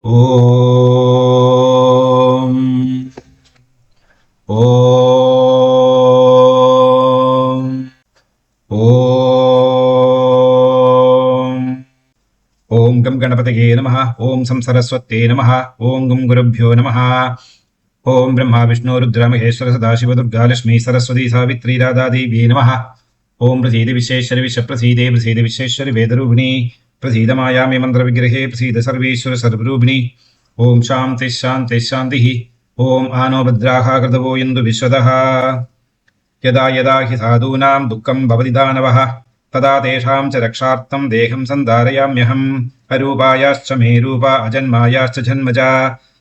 ஓம் ஓம் ஓம் ஓம் come கணபதயே நமः. ஓம் some சரஸ்வத்யே நமः. ஓம் come குருभ्यो நமः. ஓம் பிரம்மா விஷ்ணு ருத்ர மகேஸ்வர சதாசிவ துர்கா லட்சுமி சரஸ்வதி சாவித்ரி ராதா தேவியே நமः. ஓம் பிரசீத விஸ்வேஸ்வரி விஸ்வப்ரசீதே பிரசீத விஸ்வேஸ்வரி வேதரூபிணி பிரசீத மாயாமி மந்திர விக்கிரகே பிரசீத சர்வேஸ்வர சர்வரூபிணி. ஓம் சாந்தி சாந்தி சாந்தி. ஓம் ஆனோ பத்ராஹ கிருதவோ யந்து விஸ்வதः. யதா யதா ஹி சாதூனாம் துக்கம் பவதி தானவः ததா தேஷாம் ச ரக்ஷார்த்தம் தேகம் சந்தாரயாம்யஹம். அரூபாயாश्च மே ரூபா அஜன்மாயாश्च ஜன்மஜா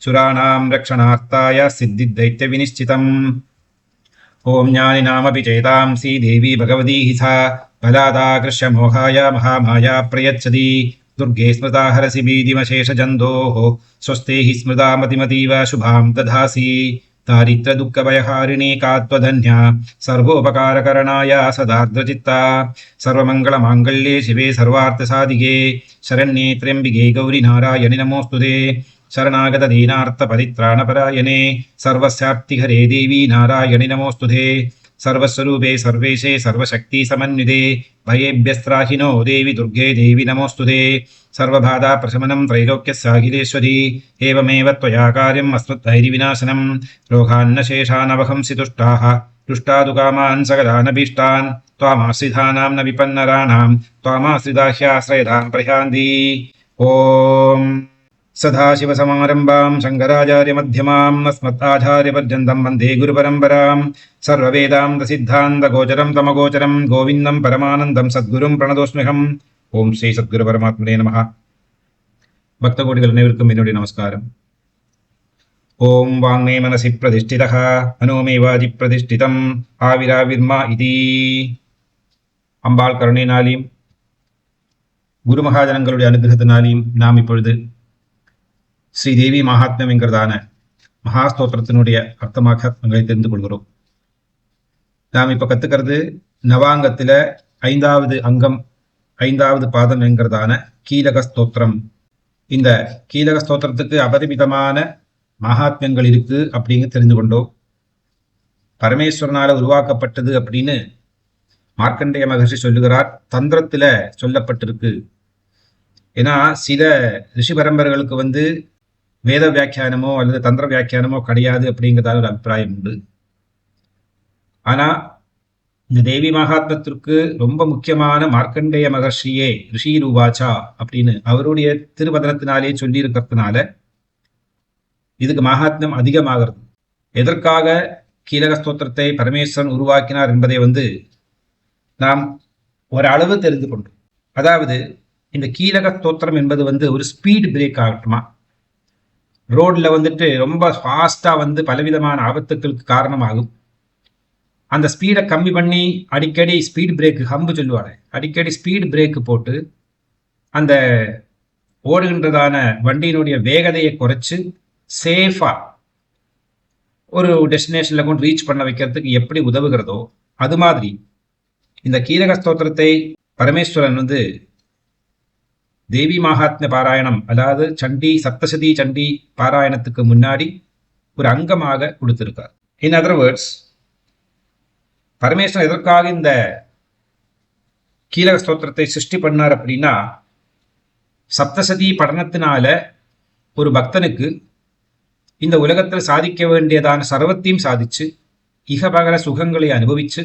சுராணாம் ரக்ஷணார்த்தாய சித்தித்தைத்ய விநிश्चितम्. ஓம் ஞானினாமபி சேதாம்சி தேவி பகவதி हि सा பலாதாகிருஷ்ய மோகாய மகாமாயா பிரயச்சதி. துர்गे ஸ்மிருதா ஹரசி பீதிமசேஷஜந்தோः ஸ்வஸ்தே हि ஸ்மிருதா மதிமதீவ சுபாம் ததாசி. தாரித்ர துக்கபயஹாரிணீ காத்வதன்யா சர்வோபகாரகரணாய சதார்த்ரசித்தா. சர்வமங்களமாங்கல்யே சிவே சர்வார்த்தசாதிகே சரண்யே த்ர்யம்பிகே கௌரி நாராயணி நமோஸ்துதே. शरणागत दीनार्थ परित्राण परायणे सर्वस्यार्तिहरे देवी नारायणि नमोस्तुते. सर्वस्वरूपे सर्वेशे सर्वशक्ति समन्विते भयेभ्यस्त्राहिनो देवी दुर्गे देवी नमोस्तुते. सर्वबाधा प्रशमनं त्रैलोक्यस्याखिलेश्वरी एवमेव त्वया कार्यम् अस्मद्धैर्यविनाशनं. रोगान्नशेषानवहंसि तुष्टाः तुष्टादुकामान् सकलानभीष्टान् त्वामाश्रितानां न विपन्नराणां त्वामाश्रिताह्याश्रयदां प्रयान्ति. ॐ सदाशिवसमारम्भां शङ्कराचार्यमध्यमाम् अस्मदाचार्यपर्यन्तं वन्दे गुरुपरम्परां. सर्ववेदान्तसिद्धान्तगोचरं तमगोचरं गोविन्दं परमानन्दं सद्गुरुं प्रणतोऽस्म्यहम्. ஓம் ஸ்ரீ சத்குரு பரமாத்மனே நமः. பக்தகோடிகள் அனைவருக்கும் என்னுடைய நமஸ்காரம். ஓம் வாங்மே மனசி பிரதிஷ்டிதः மனோமே வாதி பிரதிஷ்டிதம் ஆவிராவிர்மா இதி. அம்பாள் கருணையினாலையும் குரு மகாஜனங்களுடைய அனுகிரகத்தினாலையும் நாம் இப்பொழுது ஸ்ரீதேவி மகாத்மியம் என்கிறதான மகாஸ்தோத்திரத்தினுடைய அர்த்தமாக உங்களை தெரிந்து கொள்கிறோம். நாம் இப்ப கத்துக்கிறது நவாங்கத்துல 5வது அங்கம் 5வது பாதம் என்கிறதான கீலக ஸ்தோத்திரம். இந்த கீலக ஸ்தோத்திரத்துக்கு அபரிமிதமான மகாத்மியங்கள் இருக்கு அப்படிங்க தெரிந்து கொண்டோம். பரமேஸ்வரனால உருவாக்கப்பட்டது அப்படின்னு மார்க்கண்டேய மகர்ஷி சொல்லுகிறார். தந்திரத்துல சொல்லப்பட்டிருக்கு. ஏன்னா சில ரிஷி பரம்பரைகளுக்கு வேத வியாக்கியானமோ அல்லது தந்திர வியாக்கியானமோ கிடையாது அப்படிங்கிறதான ஒரு அபிப்பிராயம் உண்டு. ஆனா இந்த தேவி மகாத்மத்திற்கு ரொம்ப முக்கியமான மார்க்கண்டேய மகர்ஷியே ரிஷி ரூபாச்சா அப்படின்னு அவருடைய திருவதனத்தினாலே சொல்லி இருக்கிறதுனால இதுக்கு மகாத்மியம் அதிகமாகிறது. எதற்காக கீலக ஸ்தோத்திரத்தை பரமேஸ்வரன் உருவாக்கினார் என்பதை நாம் ஒரு அளவு தெரிந்து கொண்டோம். அதாவது இந்த கீலக ஸ்தோத்திரம் என்பது ஒரு ஸ்பீட் பிரேக் ஆகட்டுமா, ரோட்ல ரொம்ப ஃபாஸ்டா பலவிதமான ஆபத்துக்களுக்கு காரணமாகும். அந்த ஸ்பீடை கம்மி பண்ணி அடிக்கடி ஸ்பீட் பிரேக் ஹம்பு சொல்லுவாங்க, அடிக்கடி ஸ்பீட் பிரேக் போட்டு அந்த ஓடுகின்றதான வண்டியினுடைய வேகதையை குறைச்சு சேஃபா ஒரு டெஸ்டினேஷன்ல கொண்டு ரீச் பண்ண வைக்கிறதுக்கு எப்படி உதவுகிறதோ அது மாதிரி இந்த கீலக ஸ்தோத்திரத்தை பரமேஸ்வரன் தேவி மகாத்மிய பாராயணம், அதாவது சண்டி சப்தசதி சண்டி பாராயணத்துக்கு முன்னாடி ஒரு அங்கமாக கொடுத்திருக்கார். இன் அதர் வேர்ட்ஸ், பரமேஸ்வரன் எதற்காக இந்த கீலக ஸ்தோத்திரத்தை சிருஷ்டி பண்ணார் அப்படின்னா, சப்தசதி படனத்தினால ஒரு பக்தனுக்கு இந்த உலகத்தில் சாதிக்க வேண்டியதான சர்வத்தையும் சாதிச்சு இகபகர சுகங்களை அனுபவிச்சு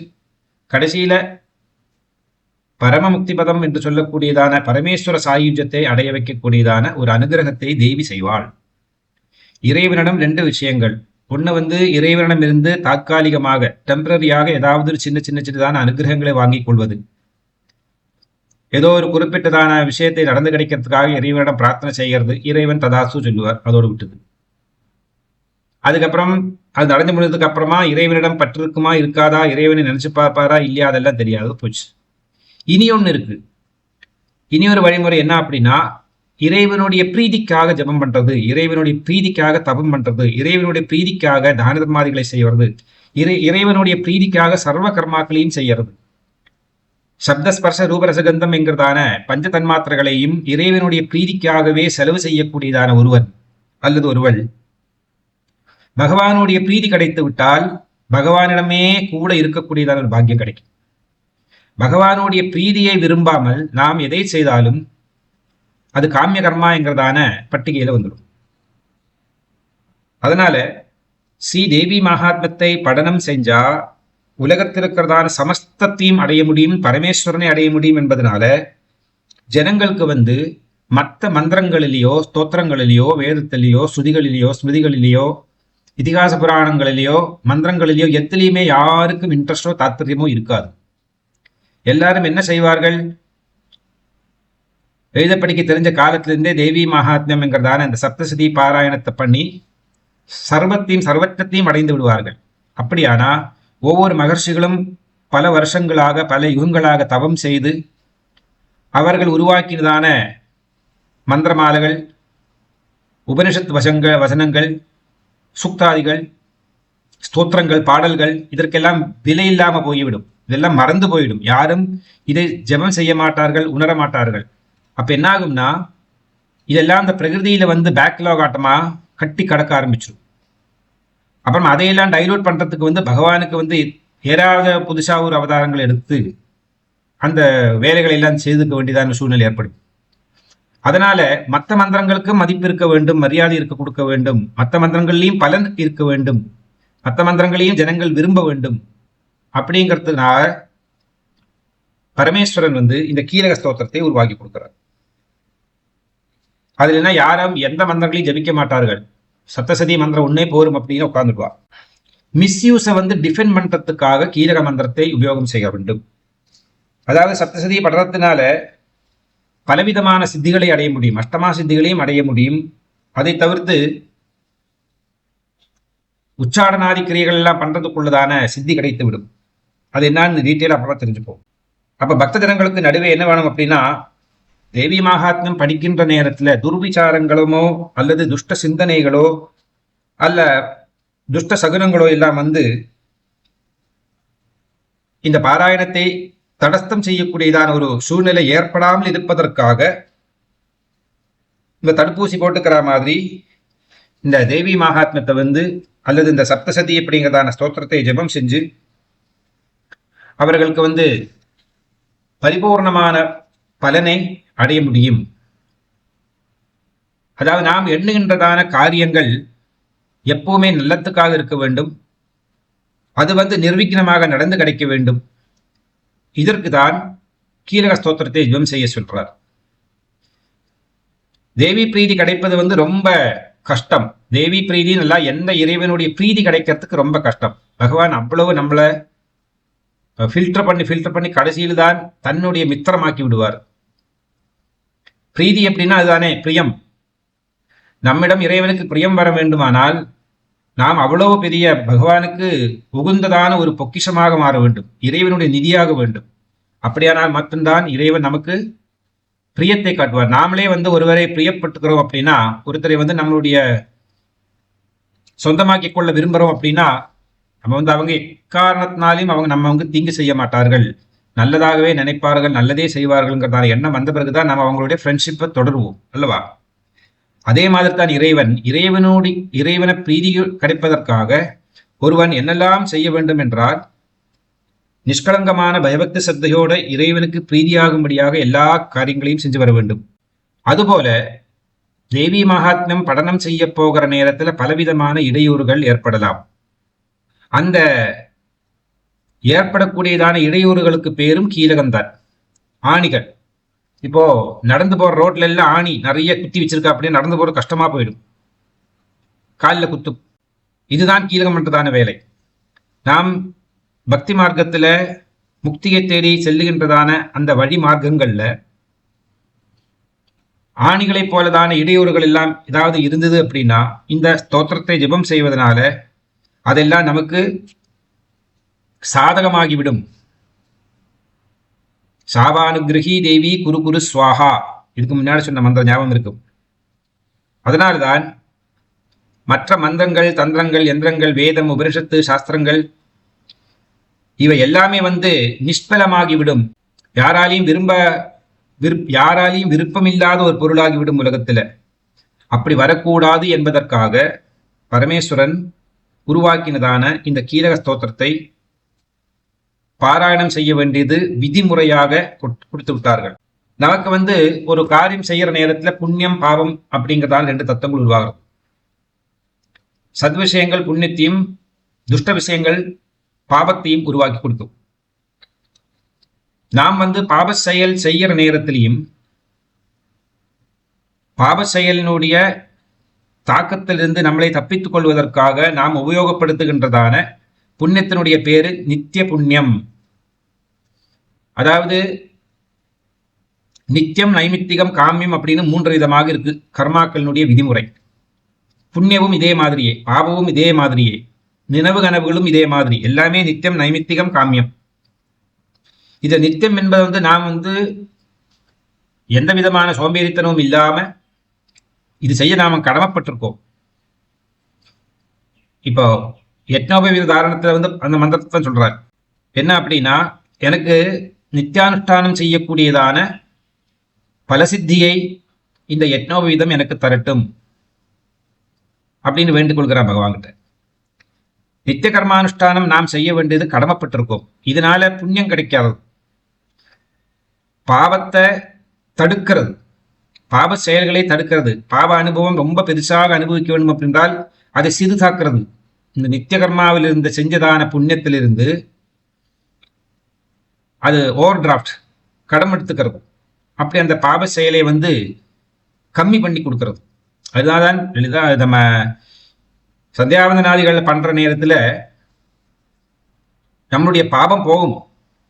கடைசியில பரமமுக்தி பதம் என்று சொல்லக்கூடியதான பரமேஸ்வர சாயுஜ்யத்தை அடைய வைக்கக்கூடியதான ஒரு அனுகிரகத்தை தேவி செய்வாள். இறைவனிடம் 2 விஷயங்கள். ஒண்ணு இறைவனிடம் இருந்து தாற்காலிகமாக டெம்பரரியாக ஏதாவது ஒரு சின்னதான அனுகிரகங்களை வாங்கிக் கொள்வது. ஏதோ ஒரு குறிப்பிட்டதான விஷயத்தை நடந்து கிடைக்கிறதுக்காக இறைவனிடம் பிரார்த்தனை செய்கிறது. இறைவன் ததாசு சொல்லுவார், அதோடு விட்டது. அதுக்கப்புறம் அது நடந்து முடிஞ்சதுக்கு அப்புறமா இறைவனிடம் பற்று இருக்குமா இருக்காதா, இறைவனை நினைச்சு பார்ப்பாரா இல்லையா, அதெல்லாம் தெரியாது, போச்சு. இனி ஒன்று இருக்கு. இனி ஒரு வழிமுறை என்ன அப்படின்னா, இறைவனுடைய பிரீதிக்காக ஜபம் பண்றது, இறைவனுடைய பிரீதிக்காக தபம் பண்றது, இறைவனுடைய பிரீதிக்காக தான தர்மாதிகளை செய்வது, இறைவனுடைய பிரீதிக்காக சர்வ கர்மாக்களையும் செய்யறது. சப்தஸ்பர்ஷ ரூபரசகந்தம் என்கிறதான பஞ்ச தன்மாத்திரைகளையும் இறைவனுடைய பிரீதிக்காகவே செலவு செய்யக்கூடியதான ஒருவன் அல்லது ஒருவள் பகவானுடைய பிரீதி கிடைத்து விட்டால் பகவானிடமே கூட இருக்கக்கூடியதான ஒரு பாக்கியம் கிடைக்கும். பகவானுடைய பிரீதியை விரும்பாமல் நாம் எதை செய்தாலும் அது காமிய கர்மா என்கிறதான பட்டிகையில வந்துடும். அதனால ஸ்ரீ தேவி மகாத்மத்தை படனம் செஞ்சா உலகத்தில் இருக்கிறதான சமஸ்தத்தையும் அடைய முடியும், பரமேஸ்வரனை அடைய முடியும் என்பதனால ஜனங்களுக்கு மற்ற மந்திரங்களிலேயோ ஸ்தோத்திரங்களிலேயோ வேதத்திலேயோ ஸ்ருதிகளிலேயோ ஸ்மிருதிகளிலேயோ இதிகாச புராணங்களிலேயோ மந்திரங்களிலேயோ எத்திலையுமே யாருக்கும் இன்ட்ரெஸ்டோ தாத்பரியமோ இருக்காது. எல்லாரும் என்ன செய்வார்கள்? எழுத படிக்க தெரிஞ்ச காலத்திலிருந்தே தேவி மகாத்மியம் என்கிறதான இந்த சப்தசதி பாராயணத்தை பண்ணி சர்வத்தையும் சர்வற்றத்தையும் அடைந்து விடுவார்கள். அப்படியானா ஒவ்வொரு மகர்ஷிகளும் பல வருஷங்களாக பல யுகங்களாக தவம் செய்து அவர்கள் உருவாக்கினதான மந்திரமாலைகள், உபனிஷத் வசனங்கள், சுக்தாதிகள், ஸ்தோத்திரங்கள், பாடல்கள் இதற்கெல்லாம் விலை இல்லாமல் போய்விடும். இதெல்லாம் மறந்து போயிடும். யாரும் இதை ஜெபம் செய்ய மாட்டார்கள், உணர மாட்டார்கள். அப்ப என்ன ஆகும்னா இதெல்லாம் அந்த பிரகிருதியில பேக்லாக் ஆட்டமா கட்டி கடக்க ஆரம்பிச்சிடும். அப்புறம் அதையெல்லாம் டைலூட் பண்றதுக்கு பகவானுக்கு ஏதாவது புதுசா ஒரு அவதாரங்கள் எடுத்து அந்த வேலைகளை எல்லாம் செய்துக்க வேண்டியதான சூழ்நிலை ஏற்படும். அதனால மற்ற மந்திரங்களுக்கு மதிப்பு இருக்க வேண்டும், மரியாதை இருக்க கொடுக்க வேண்டும், மற்ற மந்திரங்கள்லையும் பலன் இருக்க வேண்டும், மற்ற மந்திரங்களையும் ஜனங்கள் விரும்ப வேண்டும். அப்படிங்கிறதுனால பரமேஸ்வரன் இந்த கீலக ஸ்தோத்திரத்தை உருவாக்கி கொடுக்கிறார். அதுல என்ன யாரும் எந்த மந்திரங்களையும் ஜபிக்க மாட்டார்கள். சப்தசதி மந்திரம் ஒன்னே போரும் அப்படின்னு உட்கார்ந்துடுவா. மிஸ்யூஸை டிஃபெண்ட் பண்றதுக்காக கீலக மந்திரத்தை உபயோகம் செய்ய வேண்டும். அதாவது சப்தசதியை படுறதுனால பலவிதமான சித்திகளை அடைய முடியும், அஷ்டமா சித்திகளையும் அடைய முடியும். அதை தவிர்த்து உச்சாடனாதி கிரியைகள் எல்லாம் பண்றதுக்குள்ளதான சித்தி கிடைத்து விடும். அது என்னன்னு டீட்டெயில் அப்புறமா தெரிஞ்சுப்போம். அப்ப பக்த ஜனங்களுக்கு நடுவே என்ன வேணும் அப்படின்னா, தேவி மகாத்மியம் படிக்கின்ற நேரத்துல துர்விச்சாரங்களோ அல்லது துஷ்ட சிந்தனைகளோ அல்ல துஷ்ட சகுனங்களோ எல்லாம் இந்த பாராயணத்தை தடஸ்தம் செய்யக்கூடியதான ஒரு சூழ்நிலை ஏற்படாமல் இருப்பதற்காக இந்த தடுப்பூசி போட்டுக்கிற மாதிரி இந்த தேவி மகாத்மியத்தை அல்லது இந்த சப்தசதி அப்படிங்கிறதான ஸ்தோத்திரத்தை ஜெபம் செஞ்சு அவர்களுக்கு பரிபூர்ணமான பலனை அடைய முடியும். அதாவது நாம் எண்ணுகின்றதான காரியங்கள் எப்பவுமே நல்லத்துக்காக இருக்க வேண்டும். அது நிர்விக்னமாக நடந்து கிடைக்க வேண்டும். இதற்கு தான் கீலக ஸ்தோத்திரத்தை ஜெபம் செய்ய சொல்றார். தேவி பிரீதி கிடைப்பது ரொம்ப கஷ்டம். தேவி பிரீதி நல்லா எந்த இறைவனுடைய பிரீதி கிடைக்கிறதுக்கு ரொம்ப கஷ்டம். பகவான் அவ்வளவு நம்மளை ஃபில்டர் பண்ணி கடைசியில் தான் தன்னுடைய மித்திரமாக்கி விடுவார். பிரீதி எப்படின்னா அதுதானே பிரியம். நம்மிடம் இறைவனுக்கு பிரியம் வர வேண்டுமானால் நாம் அவ்வளவு பெரிய பகவானுக்கு உகுந்ததான ஒரு பொக்கிஷமாக மாற வேண்டும், இறைவனுடைய நிதியாக வேண்டும். அப்படியானால் மட்டும்தான் இறைவன் நமக்கு பிரியத்தை காட்டுவார். நாமளே ஒருவரை பிரியப்பட்டுக்கிறோம் அப்படின்னா, ஒருத்தரை நம்மளுடைய சொந்தமாக்கி கொள்ள விரும்புகிறோம் அப்படின்னா, நம்ம அவங்க எக்காரணத்தினாலையும் நம்ம தீங்கு செய்ய மாட்டார்கள், நல்லதாகவே நினைப்பார்கள், நல்லதே செய்வார்கள்ங்கிறதான எண்ணம் வந்த பிறகுதான் நம்ம அவங்களுடைய ஃப்ரெண்ட்ஷிப்பை தொடருவோம் அல்லவா? அதே மாதிரி தான் இறைவனை பிரீதி கிடைப்பதற்காக ஒருவன் என்னெல்லாம் செய்ய வேண்டும் என்றால், நிஷ்கலங்கமான பயபக்தி சத்தையோட இறைவனுக்கு பிரீதியாகும்படியாக எல்லா காரியங்களையும் செஞ்சு வர வேண்டும். அதுபோல தேவி மகாத்மியம் படனம் செய்ய போகிற நேரத்தில் பலவிதமான இடையூறுகள் ஏற்படலாம். அந்த ஏற்படக்கூடியதான இடையூறுகளுக்கு பேரும் கீலகம்தான், ஆணிகள். இப்போ நடந்து போற ரோட்ல எல்லாம் ஆணி நிறைய குத்தி வச்சிருக்கா, அப்படியே நடந்து போற கஷ்டமா போயிடும், காலில் குத்தும். இதுதான் கீலகம் என்றதான வேலை. நாம் பக்தி மார்க்கத்துல முக்தியை தேடி செல்லுகின்றதான அந்த வழி மார்க்கங்கள்ல ஆணிகளைப் போலதான இடையூறுகள் எல்லாம் ஏதாவது இருந்தது அப்படின்னா, இந்த ஸ்தோத்திரத்தை ஜெபம் செய்வதனால அதெல்லாம் நமக்கு சாதகமாகிவிடும். சாபானுகிரகி தேவி குரு குரு ஸ்வாஹா, இதுக்கு முன்னாடி சொன்ன மந்திர ஞாபகம் இருக்கும். அதனால்தான் மற்ற மந்திரங்கள், தந்திரங்கள், யந்திரங்கள், வேதம், உபனிஷத்து, சாஸ்திரங்கள் இவை எல்லாமே நிஷ்பலமாகிவிடும். யாராலையும் விருப்பமில்லாத ஒரு பொருளாகிவிடும் உலகத்துல. அப்படி வரக்கூடாது என்பதற்காக பரமேஸ்வரன் உருவாக்கினதான இந்த கீலக ஸ்தோத்திரத்தை பாராயணம் செய்ய வேண்டியது விதிமுறையாக கொடுத்து விட்டார்கள். நமக்கு ஒரு காரியம் செய்யற நேரத்துல புண்ணியம் பாவம் அப்படிங்கிறதான 2 தத்துவங்கள் உருவாகும். சத்விஷயங்கள் புண்ணியத்தையும், துஷ்ட விஷயங்கள் பாவத்தையும் உருவாக்கி கொடுக்கும். நாம் பாப செயல் செய்யற நேரத்திலையும் பாப செயலினுடைய தாக்கத்திலிருந்து நம்மளை தப்பித்துக் கொள்வதற்காக நாம் உபயோகப்படுத்துகின்றதான புண்ணியத்தினுடைய பேரு நித்திய புண்ணியம். அதாவது நித்தியம், நைமித்திகம், காமியம் அப்படின்னு 3 விதமாக இருக்கு கர்மாக்களினுடைய விதிமுறை. புண்ணியமும் இதே மாதிரியே, பாவமும் இதே மாதிரியே, நினைவு கனவுகளும் இதே மாதிரி, எல்லாமே நித்தியம், நைமித்திகம், காமியம். இது நித்தியம் என்பது நாம் எந்த விதமான சோம்பேறித்தனமும் இல்லாம இது செய்ய நாம கடமைப்பட்டிருக்கோம். இப்போ யஜ்னோபவீத தாரணத்துல அந்த மந்திரத்தை சொல்றார். என்ன அப்படின்னா, எனக்கு நித்தியானுஷ்டானம் செய்யக்கூடியதான பலசித்தியை இந்த யஜ்னோபவீதம் எனக்கு தரட்டும் அப்படின்னு வேண்டிக் கொள்கிறார் பகவான்கிட்ட. நித்திய கர்மானுஷ்டானம் நாம் செய்ய வேண்டியது கடமைப்பட்டிருக்கோம். இதனால புண்ணியம் கிடைக்காது, பாவத்தை தடுக்கிறது, பாவ செயல்களை தடுக்கிறது. பாவ அனுபவம் ரொம்ப பெருசாக அனுபவிக்க வேண்டும் அப்படின்றால் அதை சிறுதாக்குறது. இந்த நித்திய கர்மாவில் இருந்து செஞ்சதான புண்ணியத்திலிருந்து அது ஓவர் டிராஃப்ட் கடன் எடுத்துக்கிறது. அப்படி அந்த பாவ செயலை கம்மி பண்ணி கொடுக்கறது. அதுதான் நம்ம சந்தியாவந்தனாதிகள் பண்ற நேரத்தில் நம்மளுடைய பாவம் போகும்.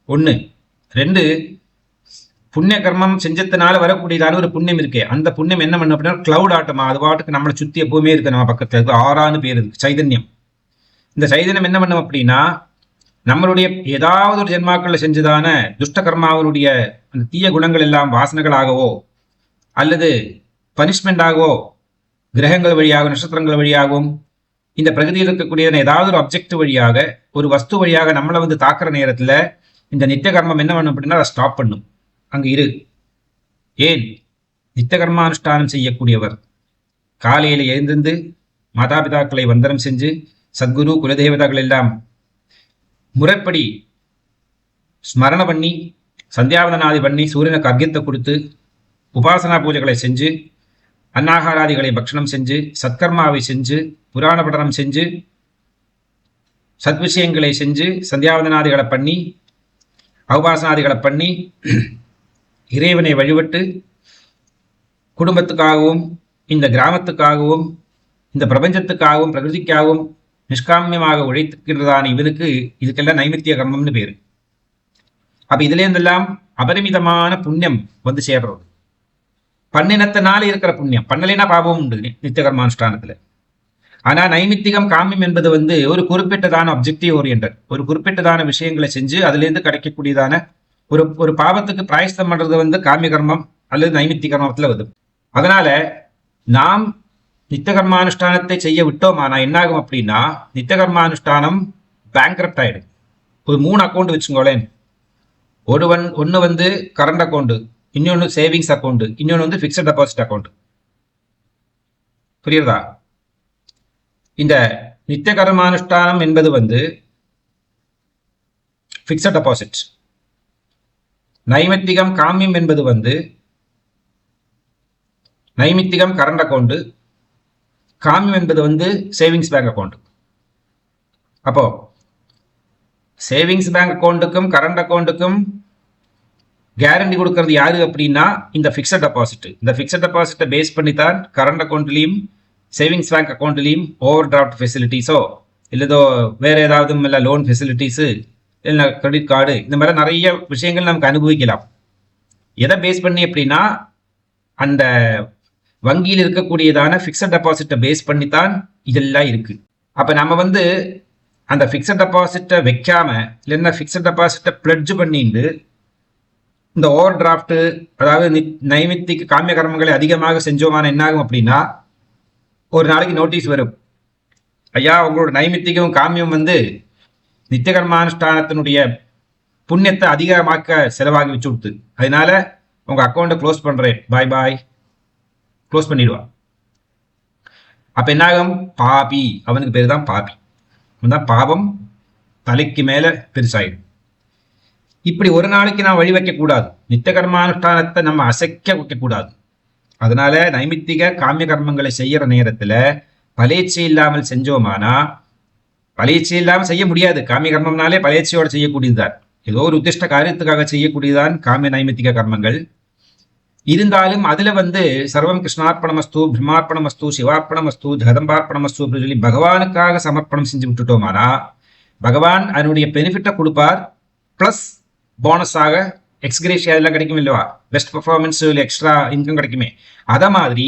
1. 2, புண்ணிய கர்மம் செஞ்சதுனால வரக்கூடியதான ஒரு புண்ணியம் இருக்கே, அந்த புண்ணியம் என்ன பண்ணும் அப்படின்னா கிளவுட் ஆட்டமா அது பாட்டுக்கு நம்மளை சுத்தி எப்பவுமே இருக்கு. நம்ம பக்கத்துல இருக்கு, ஆறான்னு பேர் இருக்கு, சைதன்யம். இந்த சைதன்யம் என்ன பண்ணும் அப்படின்னா, நம்மளுடைய ஏதாவது ஒரு ஜென்மாக்கள்ல செஞ்சதான துஷ்ட கர்மாவனுடைய அந்த தீய குணங்கள் எல்லாம் வாசனைகளாகவோ அல்லது பனிஷ்மெண்ட் ஆகவோ, கிரகங்கள் வழியாக, நட்சத்திரங்கள் வழியாகவும், இந்த பிரகதியில் இருக்கக்கூடிய ஏதாவது ஒரு அப்ஜெக்ட் வழியாக, ஒரு வஸ்து வழியாக நம்மளை தாக்குற நேரத்துல இந்த நித்திய கர்மம் என்ன பண்ணும் அப்படின்னா அதை ஸ்டாப் பண்ணும். அங்கு இரு. ஏன்? நித்திய கர்மானுஷ்டானம் செய்யக்கூடியவர் காலையில எழுந்திருந்து மாதாபிதாக்களை வந்தனம் செஞ்சு, சத்குரு குலதேவதாக்கள் எல்லாம் முறைப்படி ஸ்மரண பண்ணி, சந்தியாவதனாதி பண்ணி, சூரியனுக்கு அர்க்கியத்தை கொடுத்து, உபாசனா பூஜைகளை செஞ்சு, அன்னாகாராதிகளை பக்ஷணம் செஞ்சு, சத்கர்மாவை செஞ்சு, புராண படனம் செஞ்சு, சத்விஷயங்களை செஞ்சு, சந்தியாவதனாதிகளை பண்ணி, உபாசனாதிகளை பண்ணி, இறைவனை வழிபட்டு குடும்பத்துக்காகவும், இந்த கிராமத்துக்காகவும், இந்த பிரபஞ்சத்துக்காகவும், பிரகிருதிக்காகவும் நிஷ்காமியமாக உழைத்துக்கின்றதான இவனுக்கு இதுக்கெல்லாம் நைமித்திய கர்மம்னு பேரு. அப்ப இதுல இருந்தெல்லாம் அபரிமிதமான புண்ணியம் சேர்றது. பண்ணினத்தினால இருக்கிற புண்ணியம், பண்ணலைன்னா பாவம் உண்டு நித்திய கர்மானுஷ்டானத்துல. ஆனா நைமித்திகம், காமியம் என்பது ஒரு குறிப்பிட்டதான அப்ஜெக்டிவ் ஓரியன்டட், ஒரு குறிப்பிட்டதான விஷயங்களை செஞ்சு அதுல இருந்து கிடைக்கக்கூடியதான ஒரு பாவத்துக்கு பிராயஷ்டம் பண்றது காமிய கர்மம் அல்லது நைமித்திய கர்மத்துல வருது. அதனால நாம் நித்திய கர்மானுஷ்டானத்தை செய்ய விட்டோமானா என்னாகும் அப்படின்னா, நித்திய கர்மானுஷ்டானம் பேங்க்ரப்ட் ஆயிடும். ஒரு 3 அக்கௌண்ட் வச்சுக்கோளேன். ஒன்று கரண்ட் அக்கௌண்ட், இன்னொன்று சேவிங்ஸ் அக்கௌண்ட், இன்னொன்று ஃபிக்ஸட் டெபாசிட் அக்கௌண்ட். புரியுறதா? இந்த நித்திய கர்மானுஷ்டானம் என்பது ஃபிக்ஸட் டெபாசிட். நைமித்திகம், காமியம் என்பது நைமித்திகம் கரண்ட் அக்கௌண்ட், காமியம் என்பது சேவிங்ஸ் பேங்க் அக்கௌண்ட். அப்போ சேவிங்ஸ் பேங்க் அக்கௌண்ட்டுக்கும் கரண்ட் அக்கௌண்ட்டுக்கும் கேரண்டி கொடுக்கறது யாரு அப்படின்னா இந்த ஃபிக்ஸட் டெபாசிட். இந்த ஃபிக்ஸட் டெபாசிட்டை பேஸ் பண்ணித்தான் கரண்ட் அக்கௌண்ட்லையும் சேவிங்ஸ் பேங்க் அக்கௌண்ட்லையும் ஓவர் டிராஃப்ட் ஃபெசிலிட்டிஸோ இல்லதோ வேற ஏதாவது இல்லை லோன் ஃபெசிலிட்டிஸு இல்லை கிரெடிட் கார்டு, இந்த மாதிரி நிறைய விஷயங்கள் நமக்கு அனுபவிக்கலாம். எதை பேஸ் பண்ணி அப்படின்னா அந்த வங்கியில் இருக்கக்கூடியதான ஃபிக்ஸட் டெபாசிட்டை பேஸ் பண்ணித்தான் இதெல்லாம் இருக்கு. அப்போ நம்ம அந்த ஃபிக்ஸட் டெபாசிட்டை வைக்காம இல்லைன்னா ஃபிக்ஸட் டெபாசிட்டை பிளட்ஜ் பண்ணிட்டு இந்த ஓவர் டிராஃப்ட், அதாவது நைமித்திக காமிய கர்மங்களை அதிகமாக செஞ்சோமான என்னாகும் அப்படின்னா ஒரு நாளைக்கு நோட்டீஸ் வரும், ஐயா உங்களோட நைமித்திகம் காமியம் நித்திய கர்மானுஷ்டானத்தினுடைய புண்ணியத்தை அதிகமாக்க செலவாகி வச்சு கொடுத்து, அதனால உங்க அக்கௌண்ட்டை க்ளோஸ் பண்றேன், பாய் பாய், க்ளோஸ் பண்ணிடுவா. அப்ப என்னாகும்? பாபி, அவனுக்கு பேர் தான் பாபி. அவன் தான் பாவம் தலைக்கு மேல பெருசாயிடும். இப்படி ஒரு நாளைக்கு நான் வழி வைக்க கூடாது. நித்திய கர்மானுஷ்டானத்தை நம்ம அசைக்க வைக்க கூடாது. அதனால நைமித்திக காமிய கர்மங்களை செய்யற நேரத்துல பலேச்சை இல்லாமல் செஞ்சோமானா, பலேச்சை இல்லாமல் செய்ய முடியாது. காமிய கர்மம்னாலே பலேச்சையோட செய்யக்கூடியதுதான். ஏதோ ஒரு உத்திஷ்ட காரியத்துக்காக செய்யக்கூடியதான் காமிய நைமித்திக கர்மங்கள். இருந்தாலும் அதுல சர்வம் கிருஷ்ணார்ப்பணமஸ்து, பிரம்மார்ப்பணமஸ்து, சிவார்ப்பணமஸ்து, ஜெகதம்பார்ப்பணமஸ்து அப்படின்னு சொல்லி பகவானுக்காக சமர்ப்பணம் செஞ்சு விட்டுட்டோமானா, பகவான் அதனுடைய பெனிஃபிட்டை கொடுப்பார். பிளஸ் போனஸாக எக்ஸ்கிரேஷியா எல்லாம் கிடைக்கும் இல்லவா, பெஸ்ட் பர்ஃபார்மன்ஸ் எக்ஸ்ட்ரா இன்கம் கிடைக்குமே, அத மாதிரி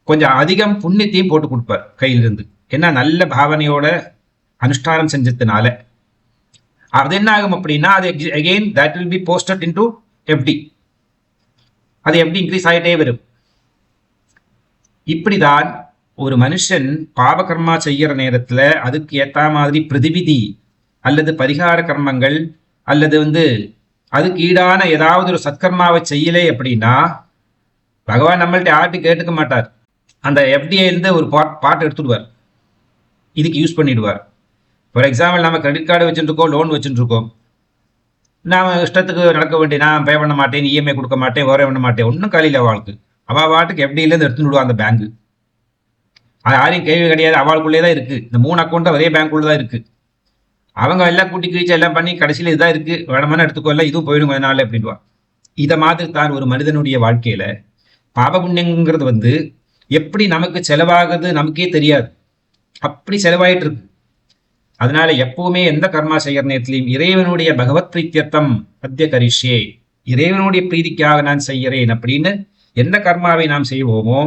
கொஞ்சம் அதிகம் புண்ணியத்தையும் போட்டு கொடுப்பார் கையிலிருந்து. ஏன்னா நல்ல பாவனையோட அனுஷ்டானம் செஞ்சதுனால அது என்ன ஆகும் அப்படின்னா, அது again that will be posted into FD. அது எப்படி இன்க்ரீஸ் ஆகிட்டே வரும். இப்படிதான் ஒரு மனுஷன் பாபகர்மா செய்யற நேரத்துல அதுக்கு ஏற்ற மாதிரி பிரதிவிதி அல்லது பரிகார கர்மங்கள் அல்லது அதுக்கு ஈடான ஏதாவது ஒரு சத்கர்மாவை செய்யலை அப்படின்னா பகவான் நம்மள்ட்ட ஆட்டு கேட்டுக்க மாட்டார். அந்த எஃப்டிஐ ஒரு பாட்டு எடுத்துடுவார், இதுக்கு யூஸ் பண்ணிடுவார். ஃபார் எக்ஸாம்பிள், நம்ம கிரெடிட் கார்டு வச்சுருக்கோம், லோன் வச்சுருக்கோம், நான் இஷ்டத்துக்கு நடக்க வேண்டிய, நான் பே பண்ண மாட்டேன், இஎம்ஐ கொடுக்க மாட்டேன், வேற பண்ண மாட்டேன், ஒன்றும் காலையில் அவளுக்கு வாட்டுக்கு எஃப்டியிலேருந்து எடுத்துன்னு விடுவா அந்த பேங்கு. அது யாரையும் கேள்வி கிடையாது, அவளுக்குள்ளே தான் இருக்குது. இந்த 3 அக்கௌண்ட்டும் ஒரே பேங்க்குள்ளே தான் இருக்குது. அவங்க எல்லாம் கூட்டி கழிச்சு எல்லாம் பண்ணி கடைசியில் இதுதான் இருக்குது, வேணமான எடுத்துக்கோல, இதுவும் போயிடும் அதனால அப்படின்வா. இதை மாதிரி தான் ஒரு மனிதனுடைய வாழ்க்கையில பாபபுண்ணியங்கிறது எப்படி நமக்கு செலவாகுது நமக்கே தெரியாது, அப்படி செலவாயிட்டு இருக்கு. அதனால எப்பவுமே எந்த கர்மா செய்யற நேரத்திலையும் இறைவனுடைய பகவத் பிரீத்தியர்த்தம் அத்திய கரிஷ்யே, இறைவனுடைய பிரீதிக்காக நான் செய்கிறேன் அப்படின்னு எந்த கர்மாவை நாம் செய்வோமோ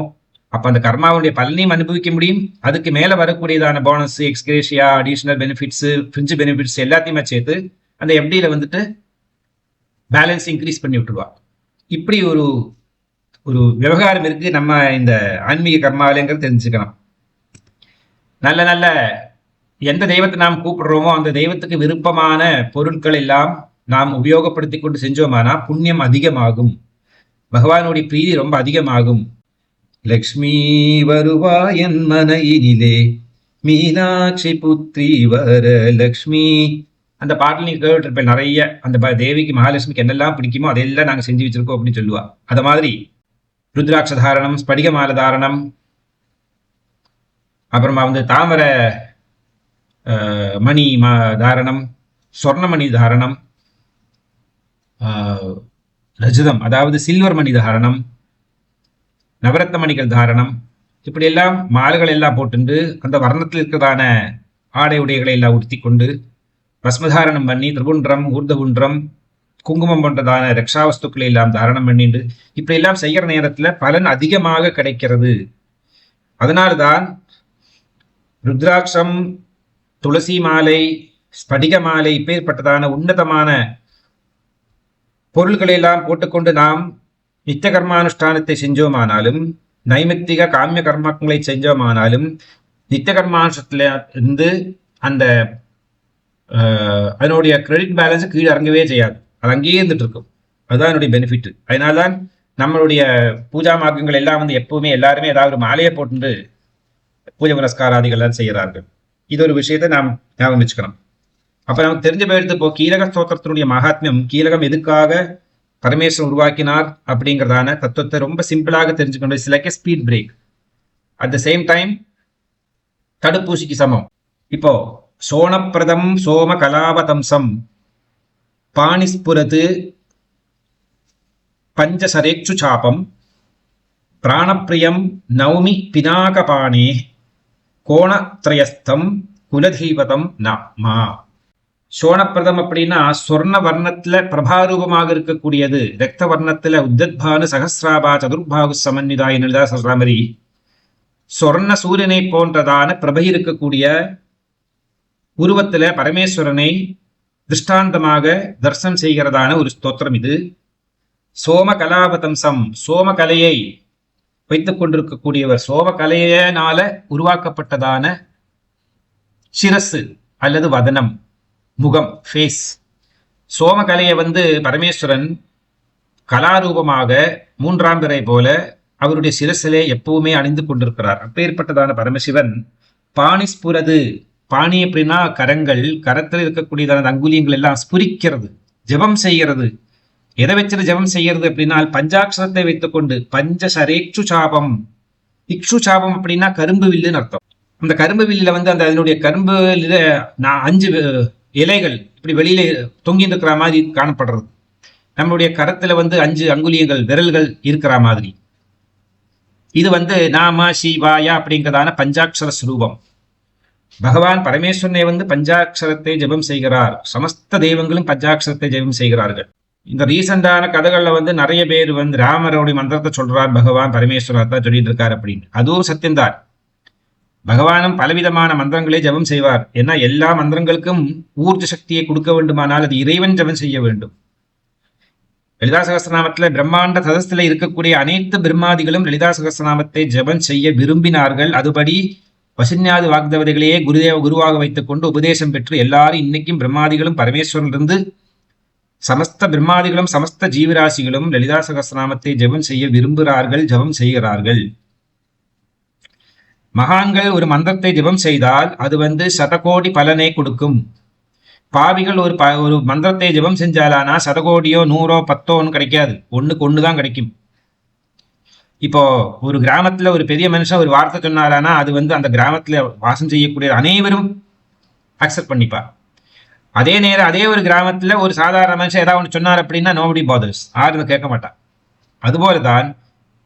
அப்ப அந்த கர்மாவுடைய பலனையும் அனுபவிக்க முடியும். அதுக்கு மேல வரக்கூடியதான bonus, ex gratia, additional benefits, fringe benefits எல்லாத்தையுமே சேர்த்து அந்த எஃப்டியில பேலன்ஸ் இன்க்ரீஸ் பண்ணி விட்டுருவா. இப்படி ஒரு ஒரு விவகாரம் இருக்கு நம்ம இந்த ஆன்மீக கர்மாவிலங்கிறது தெரிஞ்சுக்கணும். நல்ல நல்ல எந்த தெய்வத்தை நாம் கூப்பிடுறோமோ அந்த தெய்வத்துக்கு விருப்பமான பொருட்கள் எல்லாம் நாம் உபயோகப்படுத்தி கொண்டு செஞ்சோமானா புண்ணியம் அதிகமாகும், பகவானுடைய பிரீதி ரொம்ப அதிகமாகும். லக்ஷ்மி வருவாயன் மனையினிலே மீனாட்சி புத்ரி வர லக்ஷ்மி, அந்த பாட்டில் நீங்க கேட்டுருப்பேன் நிறைய. அந்த தேவிக்கு மகாலட்சுமிக்கு என்னெல்லாம் பிடிக்குமோ அதெல்லாம் நாங்கள் செஞ்சு வச்சிருக்கோம் அப்படின்னு சொல்லுவா. அத மாதிரி ருத்ராட்ச தாரணம், ஸ்படிகமால தாரணம், அப்புறமா தாமரை மணி தாரணம், சொர்ணமணி தாரணம், ரஜதம் அதாவது சில்வர் மணி தாரணம், நவரத்ன மணிகள் தாரணம், இப்படி எல்லாம் மாலைகள் எல்லாம் போட்டு அந்த வர்ணத்தில் இருக்கிறதான ஆடை உடைகளை எல்லாம் உடுத்தி கொண்டு பஸ்மதாரணம் பண்ணி திரிபுன்றம், ஊர்தகுன்றம், குங்குமம் போன்றதான ரக்ஷாவஸ்துக்களை எல்லாம் தாரணம் பண்ணிட்டு இப்படி எல்லாம் செய்யற நேரத்துல பலன் அதிகமாக கிடைக்கிறது. அதனால்தான் ருத்ராட்சம், துளசி மாலை, ஸ்படிக மாலை இப்பேற்பட்டதான உன்னதமான பொருள்களை எல்லாம் போட்டுக்கொண்டு நாம் நித்திய கர்மானுஷ்டானத்தை செஞ்சோமானாலும் நைமித்திக காமிய கர்மங்களை செஞ்சோமானாலும் நித்திய கர்மானுஷ்டத்துல இருந்து அந்த அதனுடைய கிரெடிட் பேலன்ஸ் கீழே இறங்கவே செய்யாது, அது அங்கேயே இருந்துட்டு இருக்கும். அதுதான் என்னுடைய பெனிஃபிட். அதனால்தான் நம்மளுடைய பூஜா மார்க்கங்கள் எல்லாம் எப்பவுமே எல்லாருமே ஏதாவது ஒரு மாலையை போட்டு பூஜை புனஸ்காராதிகள் எல்லாம் செய்கிறார்கள். இது ஒரு விஷயத்தை நாம் ஞாபகம் வச்சுக்கணும். அப்ப நமக்கு தெரிஞ்ச போயிடுது, இப்போ கீலக ஸ்தோத்திரத்தினுடைய மகாத்மியம், கீலகம் எதுக்காக பரமேஸ்வரன் உருவாக்கினார் அப்படிங்கிறதான தத்துவத்தை ரொம்ப சிம்பிளாக தெரிஞ்சுக்கணும். It's like a speed break, at the same time தடுப்பூசிக்கு சமம். இப்போ சோணப்பிரதம் சோம கலாவதம்சம் பாணிஸ்புரது பஞ்சசரேக்ஷு சாபம் பிராணப்பிரியம் நௌமி பினாகபாணே கோணத்ரயஸ்தம் குலதெய்வதம் நாமா. சோணப்பிரதம் அப்படின்னா சொர்ண வர்ணத்துல பிரபாரூபமாக இருக்கக்கூடியது, ரக்த வர்ணத்துல உத்தத்பானு சகசிராபா சதுர்பாகு சமன்விதாயினதா சொல்ற மாதிரி சொர்ண சூரியனை போன்றதான பிரபை இருக்கக்கூடிய உருவத்துல பரமேஸ்வரனை திருஷ்டாந்தமாக தரிசனம் செய்கிறதான ஒரு ஸ்தோத்திரம் இது. சோம கலாபதம்சம், சோமகலையை வைத்துக் கொண்டிருக்கக்கூடியவர், சோமகலையினால உருவாக்கப்பட்டதான சிரசு அல்லது வதனம், முகம், ஃபேஸ். சோமகலையை பரமேஸ்வரன் கலாரூபமாக 3ஆம் பிறை போல அவருடைய சிரசிலே எப்பவுமே அணிந்து கொண்டிருக்கிறார். அப்பேற்பட்டதான பரமசிவன் பாணிஸ்புரது, பாணி அப்படின்னா கரங்கள், கரத்தில் இருக்கக்கூடியதான அங்குலியங்கள் எல்லாம் ஸ்புரிக்கிறது, ஜபம் செய்கிறது. எதை வச்சுட்டு ஜபம் செய்யறது அப்படின்னா பஞ்சாட்சரத்தை வைத்துக்கொண்டு, பஞ்சசரேக்ஷு சாபம். இக்ஷு சாபம் அப்படின்னா கரும்பு வில்லுன்னு அர்த்தம். அந்த கரும்பு வில்லில வந்து அந்த அதனுடைய கரும்பு 5 இலைகள் இப்படி வெளியில தொங்கிட்டு இருக்கிற மாதிரி காணப்படுறது. நம்மளுடைய கரத்துல வந்து 5 அங்குலியங்கள், விரல்கள் இருக்கிற மாதிரி. இது வந்து நாம சிவாயா அப்படிங்கிறதான பஞ்சாட்சர ஸ்வரூபம். பகவான் பரமேஸ்வரனை வந்து பஞ்சாட்சரத்தை ஜெபம் செய்கிறார். சமஸ்த தெய்வங்களும் பஞ்சாட்சரத்தை ஜெபம் செய்கிறார்கள். இந்த ரீசெண்டான கதைகள்ல வந்து நிறைய பேர் வந்து ராமருடைய மந்திரத்தை சொல்றார், பகவான் பரமேஸ்வரர் தான் சொல்லிட்டு இருக்கார் அப்படின்னு. அதுவும் சத்தியம்தான். பகவானும் பலவிதமான மந்திரங்களை ஜெபம் செய்வார். ஏன்னா எல்லா மந்திரங்களுக்கும் ஊர்ஜ சக்தியை கொடுக்க வேண்டுமானால் அது இறைவன் ஜெபம் செய்ய வேண்டும். லலிதா சகஸ்ரநாமத்துல பிரம்மாண்ட சதஸ்தில இருக்கக்கூடிய அனைத்து பிரம்மாதிகளும் லலிதா சகஸ்ரநாமத்தை ஜெபம் செய்ய விரும்பினார்கள். அதுபடி வசின்யாதி வாக்தவதைகளையே குருவாக வைத்துக் கொண்டு உபதேசம் பெற்று எல்லாரும் இன்னைக்கும் பிரம்மாதிகளும் பரமேஸ்வரனிலிருந்து சமஸ்த பிரம்மாதிகளும் சமஸ்த ஜீவராசிகளும் லலிதா சகஸ்ரநாமத்தை ஜெபம் செய்ய விரும்புகிறார்கள், ஜெபம் செய்கிறார்கள். மகான்கள் ஒரு மந்திரத்தை ஜெபம் செய்தால் அது வந்து 100 கோடி பலனை கொடுக்கும். பாவிகள் ஒரு மந்திரத்தை ஜெபம் செஞ்சாலானா 100 கோடியோ 100ஓ 10ஓன்னு கிடைக்காது, 1க்கு 1 தான் கிடைக்கும். இப்போ ஒரு கிராமத்துல ஒரு பெரிய மனுஷன் ஒரு வார்த்தை சொன்னாரானா அது வந்து அந்த கிராமத்துல வாசம் செய்யக்கூடிய அனைவரும் அக்செப்ட் பண்ணிப்பா. அதே நேரம் அதே ஒரு கிராமத்துல ஒரு சாதாரண மனுஷன் ஏதாவது ஒன்று சொன்னார் அப்படின்னா நோபடி பாதர்ஸ், யாரும் கேட்க மாட்டான். அதுபோலதான்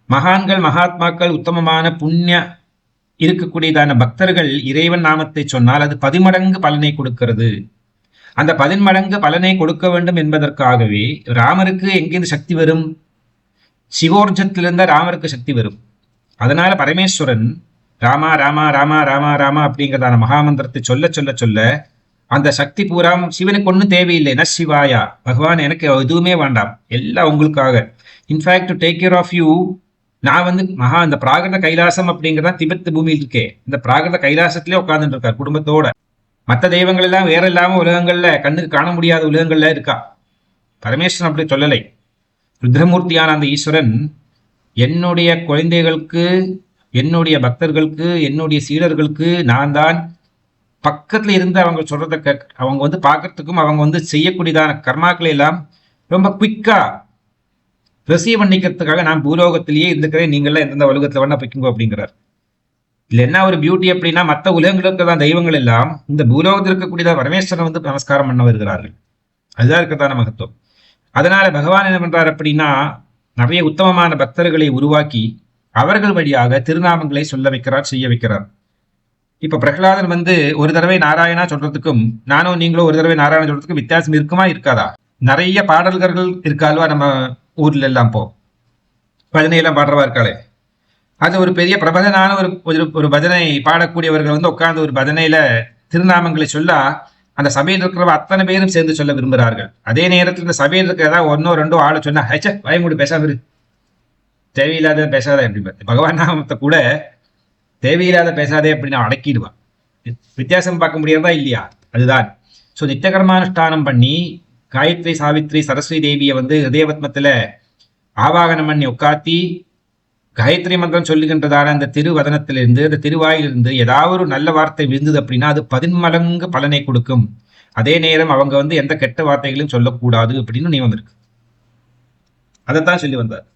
மகான்கள், மகாத்மாக்கள், உத்தமமான புண்ணிய இருக்கக்கூடியதான பக்தர்கள் இறைவன் நாமத்தை சொன்னால் அது 10 மடங்கு பலனை கொடுக்கிறது. அந்த 10 மடங்கு பலனை கொடுக்க வேண்டும் என்பதற்காகவே ராமருக்கு எங்கிருந்து சக்தி வரும்? சிவோர்ஜத்திலிருந்த ராமருக்கு சக்தி வரும். அதனால பரமேஸ்வரன் ராமா ராமா ராமா ராமா ராமா அப்படிங்கிறதான மகாமந்திரத்தை சொல்ல சொல்ல சொல்ல அந்த சக்தி பூரா சிவனுக்கு ஒன்றும் தேவையில்லை. ந சிவாயா, பகவான் எனக்கு எதுவுமே வேண்டாம், எல்லாம் உங்களுக்காக. In fact to take care of you. நான் வந்து இந்த பிராகிருத கைலாசம் அப்படிங்கிறதா திபெத் பூமியில் இருக்கே, இந்த பிராகிருத கைலாசத்திலே உட்கார்ந்துட்டு இருக்கார் குடும்பத்தோட. மற்ற தெய்வங்கள் எல்லாம் வேற இல்லாம உலகங்கள்ல கண்ணுக்கு காண முடியாத உலகங்கள்ல இருக்கா. பரமேஸ்வரன் அப்படி சொல்லலை. ருத்ரமூர்த்தியான அந்த ஈஸ்வரன் என்னுடைய குழந்தைகளுக்கு, என்னுடைய பக்தர்களுக்கு, என்னுடைய சீடர்களுக்கு நான் தான் பக்கத்துல இருந்து அவங்க சொல்றத அவங்க வந்து பார்க்கறதுக்கும் அவங்க வந்து செய்யக்கூடியதான கர்மாக்களை எல்லாம் ரொம்ப குவிக்கா ரிசீவ் பண்ணிக்கிறதுக்காக நான் பூலோகத்திலேயே இருந்துக்கிறேன், நீங்கள்லாம் எந்தெந்த உலகத்துல வேணா போய்க்குங்க அப்படிங்கிறார். இதுல என்ன ஒரு பியூட்டி அப்படின்னா மற்ற உலகங்களுக்கு தான் தெய்வங்கள் எல்லாம் இந்த பூலோகத்தில் இருக்கக்கூடிய பரமேஸ்வரன் வந்து நமஸ்காரம் பண்ண வருகிறார்கள். அதுதான் இருக்கிறதான மகத்துவம். அதனால பகவான் என்ன பண்றார் அப்படின்னா நிறைய உத்தமமான பக்தர்களை உருவாக்கி அவர்கள் வழியாக திருநாமங்களை சொல்ல வைக்கிறார், செய்ய வைக்கிறார். இப்ப பிரகலாதன் வந்து ஒரு தடவை நாராயணா சொல்றதுக்கும் நானும் நீங்களும் ஒரு தடவை நாராயணா சொல்றதுக்கும் வித்தியாசம் இருக்குமா இருக்காதா? நிறைய பாடல்கள் இருக்கால்வா நம்ம ஊர்ல எல்லாம் பஜனையெல்லாம் பாடுறவா இருக்காளே, அது ஒரு பெரிய பிரபதனான ஒரு பஜனை பாடக்கூடியவர்கள் வந்து உட்கார்ந்து ஒரு பஜனையில திருநாமங்களை சொல்ல அந்த சபையில் இருக்கிறவங்க அத்தனை பேரும் சேர்ந்து சொல்ல விரும்புகிறார்கள். அதே நேரத்தில் இந்த சபையில் இருக்கிற ஏதாவது 1ஓ 2ஓ ஆளை சொன்னா பயமுடி பேசாம இரு, தேவையில்லாத பேசாதே அப்படின்னு. பகவான் நாமத்தை கூட தேவையில்லாத பேசாதே அப்படின்னு அடக்கிடுவான். வித்தியாசம் பார்க்க முடியாதா இல்லையா? அதுதான். ஸோ நித்தியகர்மானுஷ்டானம் பண்ணி காயத்ரி, சாவித்ரி, சரஸ்வதி தேவியை வந்து ஹிருதயபத்மத்துல ஆவாகனம் பண்ணி உட்காத்தி காயத்ரி மந்திரம் சொல்லுகின்றதான அந்த திருவதனத்திலிருந்து, அந்த திருவாயிலிருந்து ஏதாவது ஒரு நல்ல வார்த்தை விழுந்தது அப்படின்னா அது 10 மடங்கு பலனை கொடுக்கும். அதே நேரம் அவங்க வந்து எந்த கெட்ட வார்த்தைகளையும் சொல்லக்கூடாது அப்படின்னு நியமம் இருக்கு. அதைத்தான் சொல்லி வந்தார்.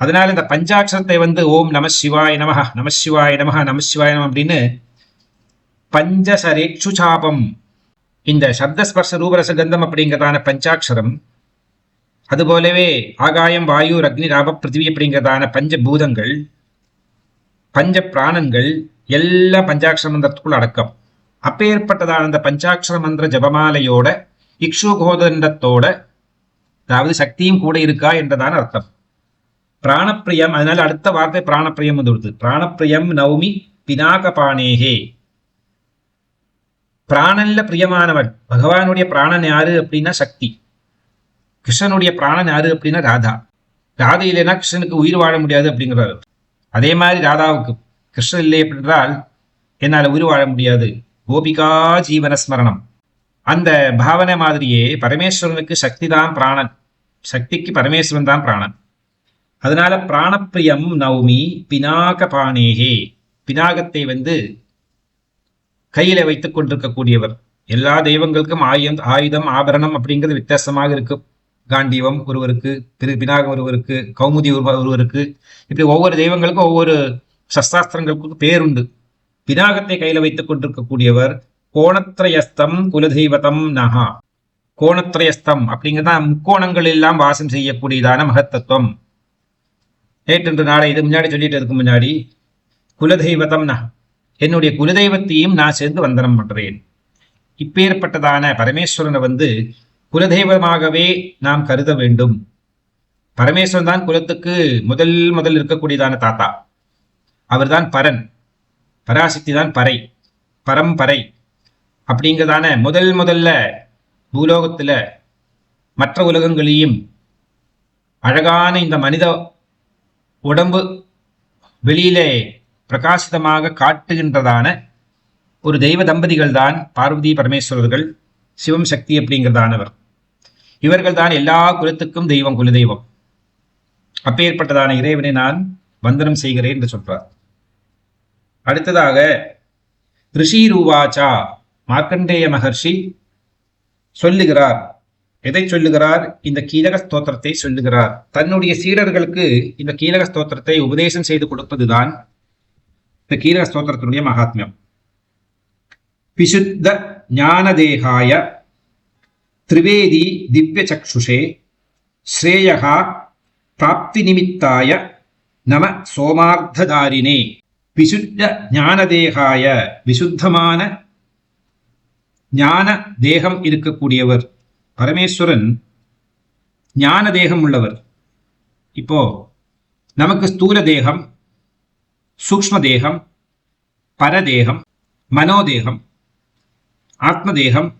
அதனால இந்த பஞ்சாட்சரத்தை வந்து ஓம் நம சிவாய நமஹ, நம சிவாய நமஹ, நம சிவாய நம அப்படின்னு பஞ்சசரேக்ஷு சாபம், இந்த சப்தஸ்பர்ஷ ரூபரசகந்தம் அப்படிங்கிறதான பஞ்சாட்சரம், அதுபோலவே ஆகாயம், வாயு, அக்னி, ராப, பிருத்திவி அப்படிங்கிறதான பஞ்சபூதங்கள், பஞ்ச பிராணங்கள் எல்லாம் பஞ்சாட்சர மந்திரத்துக்குள் அடக்கம். அப்பேற்பட்டதான அந்த பஞ்சாட்சர மந்திர ஜபமாலையோட இக்ஷுகோதண்டத்தோட, அதாவது சக்தியும் கூட இருக்கா என்றதான அர்த்தம். பிராணப்பிரியம், அதனால அடுத்த வார்த்தை பிராணப்பிரியம் வந்து வருது. பிராணப்பிரியம் நௌமி பினாகபாணேகே. பிராணன்ல பிரியமானவன் பகவானுடைய பிராணன் யாரு அப்படின்னா சக்தி. கிருஷ்ணனுடைய பிராணன் யாரு அப்படின்னா ராதா. ராதை இல்லைன்னா கிருஷ்ணனுக்கு உயிர் வாழ முடியாது அப்படிங்கிறாரு. அதே மாதிரி ராதாவுக்கு கிருஷ்ணன் இல்லை அப்படின்றால் என்னால் உயிர் வாழ முடியாது. கோபிகா ஜீவன ஸ்மரணம். அந்த பாவனை மாதிரியே பரமேஸ்வரனுக்கு சக்தி தான் பிராணன், சக்திக்கு பரமேஸ்வரன் தான் பிராணன். அதனால பிராணப்பிரியம் நௌமி பினாக பானேகே, பினாகத்தை கையில வைத்துக் கொண்டிருக்கக்கூடியவர். எல்லா தெய்வங்களுக்கும் ஆயுதம் ஆபரணம் அப்படிங்கிறது வித்தியாசமாக இருக்கு. காண்டீவம் ஒருவருக்கு, பினாகம் ஒருவருக்கு, கௌமுதி ஒருவருக்கு, இப்படி ஒவ்வொரு தெய்வங்களுக்கும் ஒவ்வொரு சஸ்திராஸ்திரங்களுக்கும் பேருண்டு. பினாகத்தை கையில வைத்துக் கொண்டிருக்கக்கூடியவர் கோணத்ரயஸ்தம் குலதெய்வதம் நகா. கோணத்ரயஸ்தம் அப்படிங்கிறதான் முக்கோணங்கள் எல்லாம் வாசம் செய்யக்கூடியதான மகத்தத்துவம். நேற்று நாளை இது முன்னாடி சொல்லிட்டு இருக்கு முன்னாடி குலதெய்வதம் நகா, என்னுடைய குலதெய்வத்தையும் நான் சேர்ந்து வந்தனம் பண்றேன். இப்பேற்பட்டதான பரமேஸ்வரனை குலதெய்வமாகவே நாம் கருத வேண்டும். பரமேஸ்வரன் தான் குலத்துக்கு முதல் இருக்கக்கூடியதான தாத்தா. அவர் தான் பரன், பராசக்தி தான் பறை, பரம்பரை அப்படிங்கிறதான முதல்ல பூலோகத்துல மற்ற உலகங்களையும் அழகான இந்த மனித உடம்பு வெளியிலே பிரகாசிதமாக காட்டுகின்றதான ஒரு தெய்வ தம்பதிகள் தான் பார்வதி பரமேஸ்வரர்கள், சிவம் சக்தி அப்படிங்கிறதானவர். இவர்கள் தான் எல்லா குலத்துக்கும் தெய்வம், குலதெய்வம். அப்பேற்பட்டதான இறைவனை நான் வந்தனம் செய்கிறேன் என்று சொல்றார். அடுத்ததாக ரிஷி ரூவாச்சா, மார்க்கண்டேய மகர்ஷி சொல்லுகிறார். எதை சொல்லுகிறார்? இந்த கீலக ஸ்தோத்திரத்தை சொல்லுகிறார். தன்னுடைய சீடர்களுக்கு இந்த கீலக ஸ்தோத்திரத்தை உபதேசம் செய்து கொடுப்பதுதான் இந்த கீலக ஸ்தோத்திரத்தினுடைய மகாத்மியம். விசுத்த ஞானதேகாய திரிவேதி திவ்ய சக்ஷுஷே ஸ்ரேயகா பிராப்தி நிமித்தாய நம சோமார்த்ததாரினே. விசுத்த ஞானதேகாய, விசுத்தமான ஞான தேகம் இருக்கக்கூடியவர் பரமேஸ்வரன். ஞான தேகம் உள்ளவர். இப்போ நமக்கு ஸ்தூல தேகம், சூக்ஷ்ம தேகம், பரதேகம், மனோதேகம், ஆத்மதேகம்,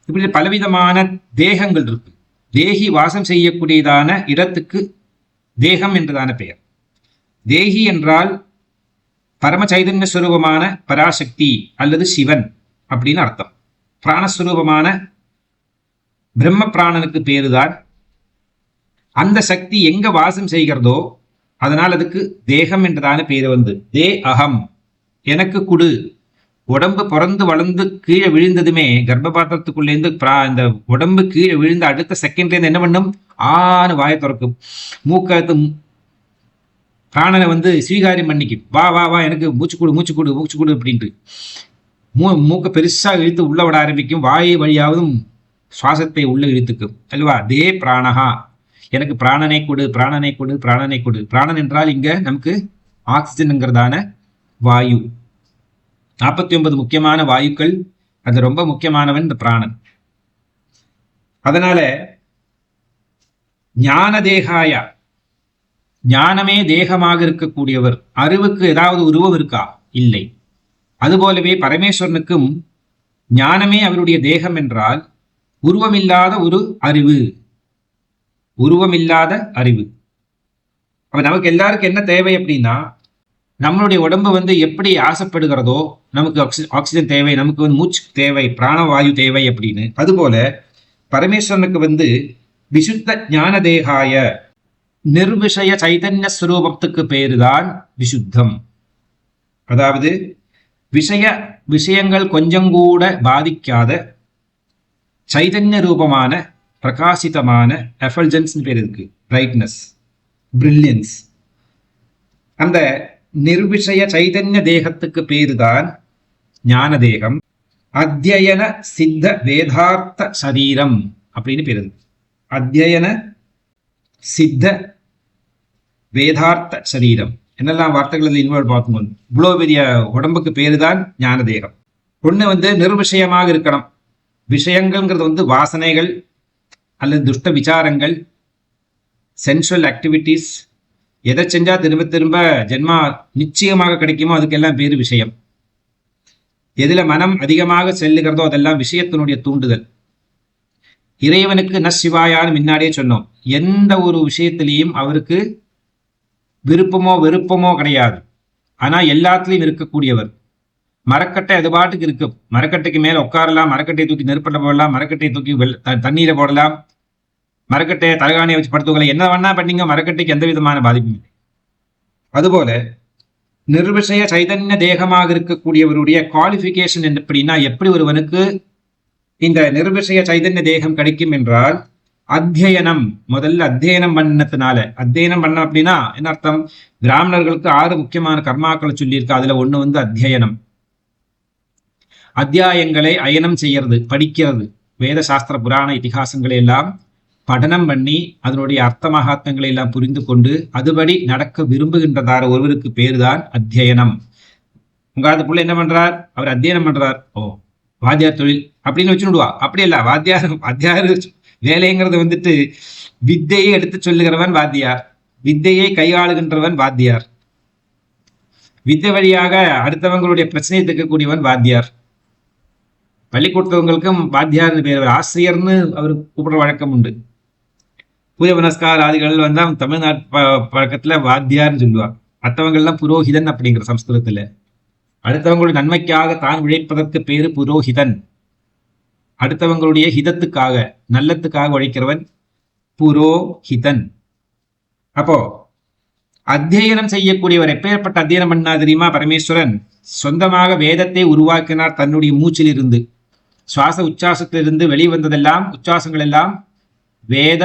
இப்படி பலவிதமான தேகங்கள் இருக்கு. தேகி வாசம் செய்யக்கூடியதான இடத்துக்கு தேகம் என்றதான பெயர். தேகி என்றால் பரம சைதன்ய ஸ்வரூபமான பராசக்தி அல்லது சிவன் அப்படின்னு அர்த்தம். பிராணஸ்வரூபமான பிரம்ம பிராணனுக்கு பேருதான். அந்த சக்தி எங்க வாசம் செய்கிறதோ அதனால் அதுக்கு தேகம் என்றதான பேரு தே அகம், எனக்கு குடு. உடம்பு பிறந்து வளர்ந்து கீழே விழுந்ததுமே கர்ப்பபாத்திரத்துக்குள்ளேருந்து இந்த உடம்பு கீழே விழுந்த அடுத்த செகண்ட்லேருந்து என்ன பண்ணும்? ஆன்னு வாயை திறக்கும். மூக்கத்து பிராணனை ஸ்வீகாரியம் பண்ணிக்கும். வா வா வா, எனக்கு மூச்சு கொடு அப்படின்ட்டு மூக்க பெருசா இழுத்து உள்ள விட ஆரம்பிக்கும். வாயை வழியாவதும் சுவாசத்தை உள்ள இழுத்துக்கும் அல்லவா? தே பிராணஹா, எனக்கு பிராணனை கொடு, பிராணனை கொடு, பிராணனை கொடு. பிராணன் என்றால் இங்க நமக்கு ஆக்சிஜன்ங்கிறதான வாயு. 49 முக்கியமான வாயுக்கள், அது ரொம்ப முக்கியமானவன் இந்த பிராணன். அதனால ஞான தேகாய, ஞானமே தேகமாக இருக்கக்கூடியவர். அறிவுக்கு ஏதாவது உருவம் இருக்கா? இல்லை. அதுபோலவே பரமேஸ்வரனுக்கும் ஞானமே அவருடைய தேகம் என்றால் உருவமில்லாத ஒரு அறிவு, உருவமில்லாத அறிவு. அப்ப நமக்கு எல்லாருக்கும் என்ன தேவை அப்படின்னா, நம்மளுடைய உடம்பு எப்படி ஆசைப்படுகிறதோ, நமக்கு ஆக்சிஜன் தேவை, நமக்கு மூச்சு தேவை, பிராணவாயு தேவை அப்படின்னு. அதுபோல பரமேஸ்வரனுக்கு விசுத்த ஞான தேகாய நிர்விஷய சைதன்ய ஸ்வரூபத்துக்கு பேருதான் விசுத்தம். அதாவது விஷயங்கள் கொஞ்சம் கூட பாதிக்காத சைதன்ய ரூபமான பிரகாசிதமான எஃபல்ஜன்ஸ் பேர் இருக்கு, பிரைட்னஸ், பிரில்லியன்ஸ். அந்த நிர்விஷய சைதன்ய தேகத்துக்கு பேருதான் ஞான தேகம். அத்தியன சித்த வேதார்த்த சரீரம் அப்படின்னு பேரு. அத்தியன சித்த வேதார்த்த சரீரம், என்னெல்லாம் வார்த்தைகள் இன்வால்வ் பார்க்கணும். இவ்வளோ பெரிய உடம்புக்கு பேருதான் ஞான தேகம். ஒண்ணு நிர்விஷயமாக இருக்கணும். விஷயங்கள்ங்கிறது வாசனைகள் அல்லது துஷ்ட விசாரங்கள், சென்சுவல் ஆக்டிவிட்டீஸ். எதை செஞ்சா திரும்ப திரும்ப ஜென்மா நிச்சயமாக கிடைக்குமோ அதுக்கெல்லாம் பேரு விஷயம். எதுல மனம் அதிகமாக செல்லுகிறதோ அதெல்லாம் விஷயத்தினுடைய தூண்டுதல். இறைவனுக்கு நசிவாயான்னு முன்னாடியே சொன்னோம். எந்த ஒரு விஷயத்திலையும் அவருக்கு விருப்பமோ வெறுப்பமோ கிடையாது. ஆனா எல்லாத்துலயும் இருக்கக்கூடியவர். மரக்கட்டை அது பாட்டுக்கு இருக்கு. மரக்கட்டைக்கு மேல உட்காரலாம், மரக்கட்டையை தூக்கி நெருப்பட்ட போடலாம், மரக்கட்டையை தூக்கி தண்ணீரை போடலாம், மரக்கட்டையை தலகாணியை வச்சு படுத்துக்கல, என்ன வேணா பண்ணீங்க, மரக்கட்டைக்கு எந்த விதமான பாதிப்பும் இல்லை. அதுபோல நிர்விஷய சைதன்ய தேகமாக இருக்கக்கூடியவருடைய குவாலிபிகேஷன் எப்படின்னா, எப்படி ஒருவனுக்கு இந்த நிர்விஷய சைதன்ய தேகம் கிடைக்கும் என்றால், அத்தியனம், முதல்ல அத்தியனம் பண்ணதுனால. அத்தியனம் பண்ண அப்படின்னா என்ன அர்த்தம்? பிராமணர்களுக்கு 6 முக்கியமான கர்மாக்களை சொல்லியிருக்கு. அதுல ஒண்ணு வந்து அத்தியனம். அத்தியாயங்களை அயனம் செய்யறது, படிக்கிறது. வேத சாஸ்திர புராண இதிகாசங்களை எல்லாம் படனம் பண்ணி அதனுடைய அர்த்த மகாத்மங்களை எல்லாம் புரிந்து கொண்டு அதுபடி நடக்க விரும்புகின்றதார ஒருவருக்கு பேருதான் அத்தியனம். உங்காத புள்ள என்ன பண்றார்? அவர் அத்தியனம் பண்றார். ஓ, வாத்தியார் தொழில் அப்படின்னு வச்சுடுவா. அப்படி இல்ல, வாத்தியார் வேலைங்கிறது வந்துட்டு வித்தையை எடுத்து சொல்லுகிறவன் வாத்தியார், வித்தையை கையாளுகின்றவன் வாத்தியார், வித்தை வழியாக அடுத்தவங்களுடைய பிரச்சனையை தீர்க்கக்கூடியவன் வாத்தியார். பள்ளிக்கூடத்தவங்களுக்கும் வாத்தியார்னு பேர், ஆசிரியர்னு அவர் கூப்பிடுற வழக்கம் உண்டு. பூஜை புனஸ்கார ஆதிகள் வந்தா தமிழ்நாட்டு பழக்கத்துல வாத்தியார்னு சொல்லுவார். மற்றவங்கள்லாம் புரோஹிதன் அப்படிங்கிற சம்ஸ்கிருதத்துல. அடுத்தவங்களுடைய நன்மைக்காக தான் உழைப்பதற்கு பேரு புரோஹிதன். அடுத்தவங்களுடைய ஹிதத்துக்காக, நல்லத்துக்காக உழைக்கிறவன் புரோஹிதன். அப்போ அத்தியனம் செய்யக்கூடியவர் எப்பேற்பட்ட அத்தியனம் பண்ணா தெரியுமா? பரமேஸ்வரன் சொந்தமாக வேதத்தை உருவாக்கினார். தன்னுடைய மூச்சில் இருந்து, சுவாச உச்சாசத்திலிருந்து வெளிவந்ததெல்லாம், உச்சாசங்கள் எல்லாம் வேத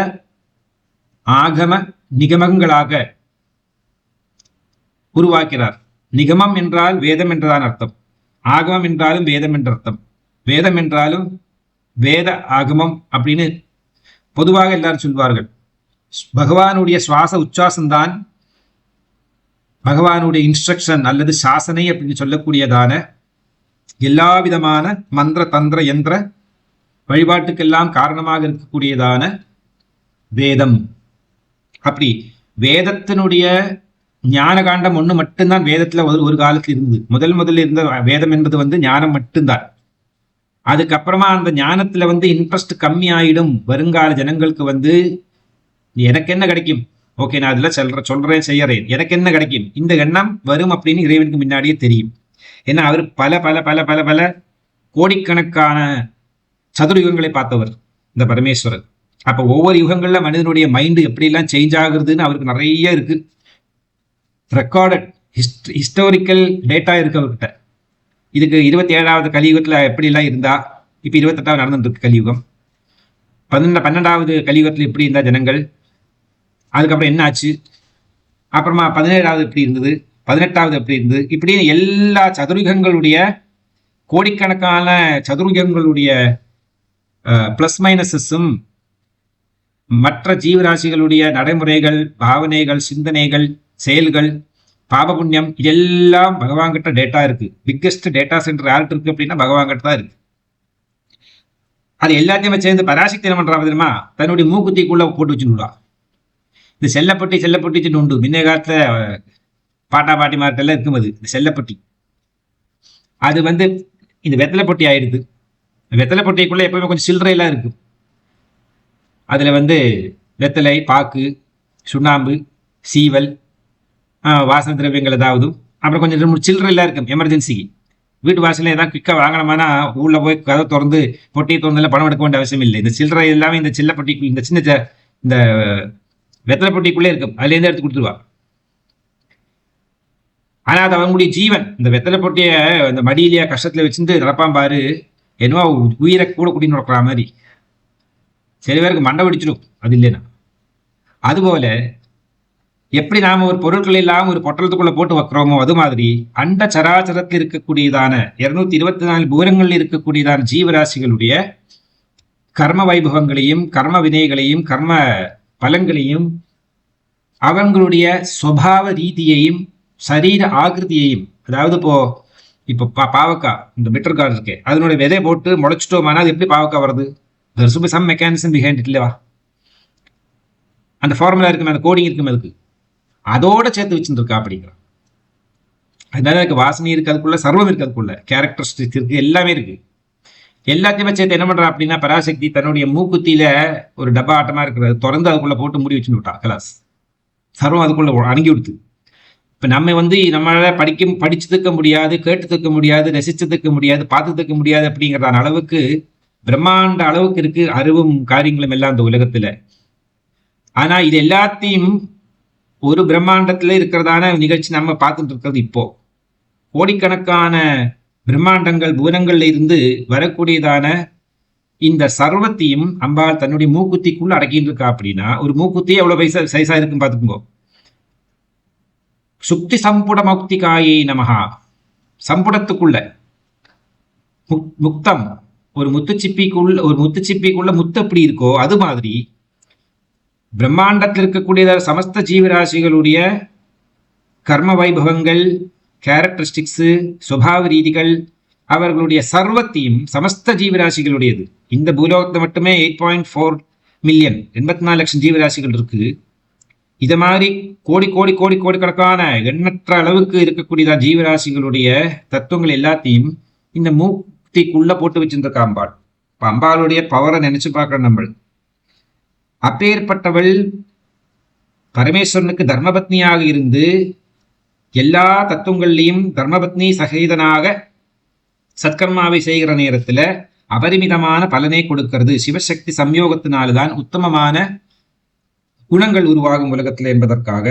ஆகம நிகமங்களாக உருவாக்கிறார். நிகமம் என்றால் வேதம் என்றுதான் அர்த்தம். ஆகமம் என்றாலும் வேதம் என்ற அர்த்தம். வேதம் என்றாலும் வேத ஆகமம் அப்படின்னு பொதுவாக எல்லாரும் சொல்வார்கள். பகவானுடைய சுவாச உச்சாசம்தான் பகவானுடைய இன்ஸ்ட்ரக்ஷன் அல்லது சாசனை அப்படின்னு சொல்லக்கூடியதான எல்லா விதமான மந்திர தந்திர யந்திர வழிபாட்டுக்கெல்லாம் காரணமாக இருக்கக்கூடியதான வேதம். அப்படி வேதத்தினுடைய ஞான காண்டம் ஒண்ணு மட்டும்தான் வேதத்துல ஒரு காலத்துல இருந்தது. முதல்ல இருந்த வேதம் என்பது வந்து ஞானம் மட்டும்தான். அதுக்கப்புறமா அந்த ஞானத்துல வந்து இன்ட்ரெஸ்ட் கம்மி ஆயிடும். வருங்கால ஜனங்களுக்கு வந்து எனக்கு என்ன கிடைக்கும், ஓகே நான் அதுல சொல்றேன் செய்யறேன், எனக்கு என்ன கிடைக்கும், இந்த எண்ணம் வரும் அப்படின்னு இறைவனுக்கு முன்னாடியே தெரியும். ஏன்னா அவர் பல பல பல பல பல கோடிக்கணக்கான சதுர்யுகங்களை பார்த்தவர் இந்த பரமேஸ்வரர். அப்ப ஒவ்வொரு யுகங்கள்ல மனிதனுடைய மைண்டு எப்படிலாம் சேஞ்ச் ஆகுறதுன்னு அவருக்கு நிறைய இருக்கு. ரெக்கார்டட் ஹிஸ்டாரிக்கல் டேட்டா இருக்கு அவர்கிட்ட. இதுக்கு 27வது கலியுகத்துல எப்படிலாம் இருந்தா, இப்ப 28வது நடந்துட்டு இருக்கு கலியுகம். 12வது கலியுகத்துல எப்படி இருந்தா ஜனங்கள், அதுக்கப்புறம் என்ன ஆச்சு, அப்புறமா 17வது எப்படி இருந்தது, 18வது எப்படி இருந்தது, இப்படின்னு எல்லா சதுர்யுகங்களுடைய கோடிக்கணக்கான சதுர்யுகங்களுடைய பிளஸ் மைனஸஸும் மற்ற ஜீவராசிகளுடைய நடைமுறைகள், பாவனைகள், சிந்தனைகள், செயல்கள், பாப புண்ணியம், இதெல்லாம் பகவான் கிட்ட டேட்டா இருக்கு. பிக்கெஸ்ட் டேட்டா சென்டர் யார்கிட்ட இருக்கு அப்படின்னா பகவான் கிட்ட தான் இருக்கு. அது எல்லாத்தையுமே சேர்ந்து பராசக்தி என்ன பண்றா தெரியுமா? தன்னுடைய மூக்குத்திக்குள்ள போட்டு வச்சுடுவா. இந்த செல்லப்பட்டி உண்டு. முன்ன காலத்துல பாட்டி மார்ட்டெல்லாம் இருக்கும். அது இந்த செல்லப்பட்டி, அது வந்து இந்த வெத்தலை பொட்டி ஆயிடுது. வெத்தலை பொட்டிக்குள்ள எப்பவுமே கொஞ்சம் சில்லறையெல்லாம் இருக்கு. அதுல வந்து வெத்தலை, பாக்கு, சுண்ணாம்பு, சீவல், வாசன திரவியங்கள் ஏதாவது, அப்புறம் கொஞ்சம் சில்லறையெல்லாம் இருக்கும் எமர்ஜென்சிக்கு. வீட்டு வாசல ஏதாவது குயிக்காக வாங்கணுமானா உள்ள போய் கதை திறந்து பொட்டியை திறந்தெல்லாம் பணம் எடுக்க வேண்டிய அவசியம் இல்லை. இந்த சில்லறை எல்லாமே இந்த செல்லப்பட்டிக்குள்ள, இந்த சின்ன இந்த வெத்தலை பொட்டிக்குள்ளே இருக்கும். அதுலேருந்து எடுத்து கொடுத்துருவா. ஆனா அது அவங்களுடைய ஜீவன். இந்த வெத்தலை பொட்டிய இந்த மடியிலேயே கஷ்டத்துல வச்சுட்டு நடப்பான் பாரு, என்னவோ உயிரை கூட குடின்னு நடக்கிற மாதிரி. சில பேருக்கு மண்டை பிடிச்சிடும் அது இல்லைன்னா. அதுபோல எப்படி நாம ஒரு பொருட்கள் எல்லாம் ஒரு பொட்டலத்துக்குள்ள போட்டு வைக்கிறோமோ, அது மாதிரி அண்ட சராச்சரத்தில் இருக்கக்கூடியதான 224 பூரங்களில் இருக்கக்கூடியதான ஜீவராசிகளுடைய கர்ம வைபவங்களையும், கர்ம வினைகளையும், கர்ம பலன்களையும், அவங்களுடைய சுபாவ ரீதியையும், சரீர ஆகிருதியையும், அதாவது இப்போ பாவக்காய், இந்த பிட்டர் கார்டு இருக்கே, அதனுடைய விதை போட்டு முளைச்சிட்டோமானா அது எப்படி பாவக்காய் வருது? there should be some mechanism behind it இல்லவா? அந்த ஃபார்முலா இருக்குமே, அந்த கோடிங் இருக்குமே, அதுக்கு அதோட சேர்த்து வச்சுருக்கா அப்படிங்கிறான். அதனால அதுக்கு வாசனை இருக்கு, அதுக்குள்ள சர்வம் இருக்கு, அதுக்குள்ள கேரக்டரிஸ்டிக்ஸ் இருக்கு, எல்லாமே இருக்கு. எல்லாத்தையுமே சேர்த்து என்ன பண்றா அப்படின்னா பராசக்தி தன்னுடைய மூக்குத்தியில ஒரு டப்பா ஆட்டமா இருக்கிறது திறந்து அதுக்குள்ள போட்டு மூடி வச்சுட்டு விட்டா. கலாஸ் சர்வம் அதுக்குள்ள அணுகி விடுத்து. இப்ப நம்ம வந்து நம்மளால படிச்சு தூக்க முடியாது, கேட்டு தூக்க முடியாது, ரசிச்சு தூக்க முடியாது, பார்த்து தூக்க முடியாது அப்படிங்கிறதான அளவுக்கு பிரம்மாண்ட அளவுக்கு இருக்கு அறிவும் காரியங்களும் எல்லாம் இந்த உலகத்துல. ஆனா இது எல்லாத்தையும் ஒரு பிரம்மாண்டத்துல இருக்கிறதான நிகழ்ச்சி நம்ம பார்த்துட்டு இருக்கிறது. இப்போ கோடிக்கணக்கான பிரம்மாண்டங்கள் புவனங்கள்ல இருந்து வரக்கூடியதான இந்த சர்வத்தையும் அம்பாள் தன்னுடைய மூக்குத்திக்குள்ள அடக்கிட்டு இருக்கா. அப்படின்னா ஒரு மூக்குத்தி எவ்வளவு சைஸா இருக்குன்னு பார்த்துக்கோங்க. சுக்தி சம்புட மௌக்திகாயை நமஹா, சம்புடத்துக்குள்ள முக்தம், ஒரு முத்துச்சிப்பிக்குள்ள முத்து எப்படி இருக்கோ அது மாதிரி பிரம்மாண்டத்தில் இருக்கக்கூடிய சமஸ்த ஜீவராசிகளுடைய கர்ம வைபவங்கள், கேரக்டரிஸ்டிக்ஸ், சுபாவ ரீதிகள், அவர்களுடைய சர்வத்தையும் சமஸ்த ஜீவராசிகளுடையது. இந்த பூலோகத்தை மட்டுமே 8.4 மில்லியன் 84 லட்சம் ஜீவராசிகள் இருக்கு. இதை மாதிரி கோடி கோடி கோடி கோடிக்கணக்கான எண்ணற்ற அளவுக்கு இருக்கக்கூடியதான் ஜீவராசிகளுடைய தத்துவங்கள் எல்லாத்தையும் இந்த மூக்திக்குள்ள போட்டு வச்சிருந்திருக்க அம்பாள். இப்ப அம்பாளுடைய பவரை நினைச்சு பார்க்கணும் நம்ம. அப்பேற்பட்டவள் பரமேஸ்வரனுக்கு தர்மபத்னியாக இருந்து எல்லா தத்துவங்கள்லையும் தர்மபத்னி சகிதனாக சத்கர்மாவை செய்கிற நேரத்துல அபரிமிதமான பலனை கொடுக்கிறது. சிவசக்தி சம்யோகத்தினால்தான் உத்தமமான குணங்கள் உருவாகும் உலகத்துல என்பதற்காக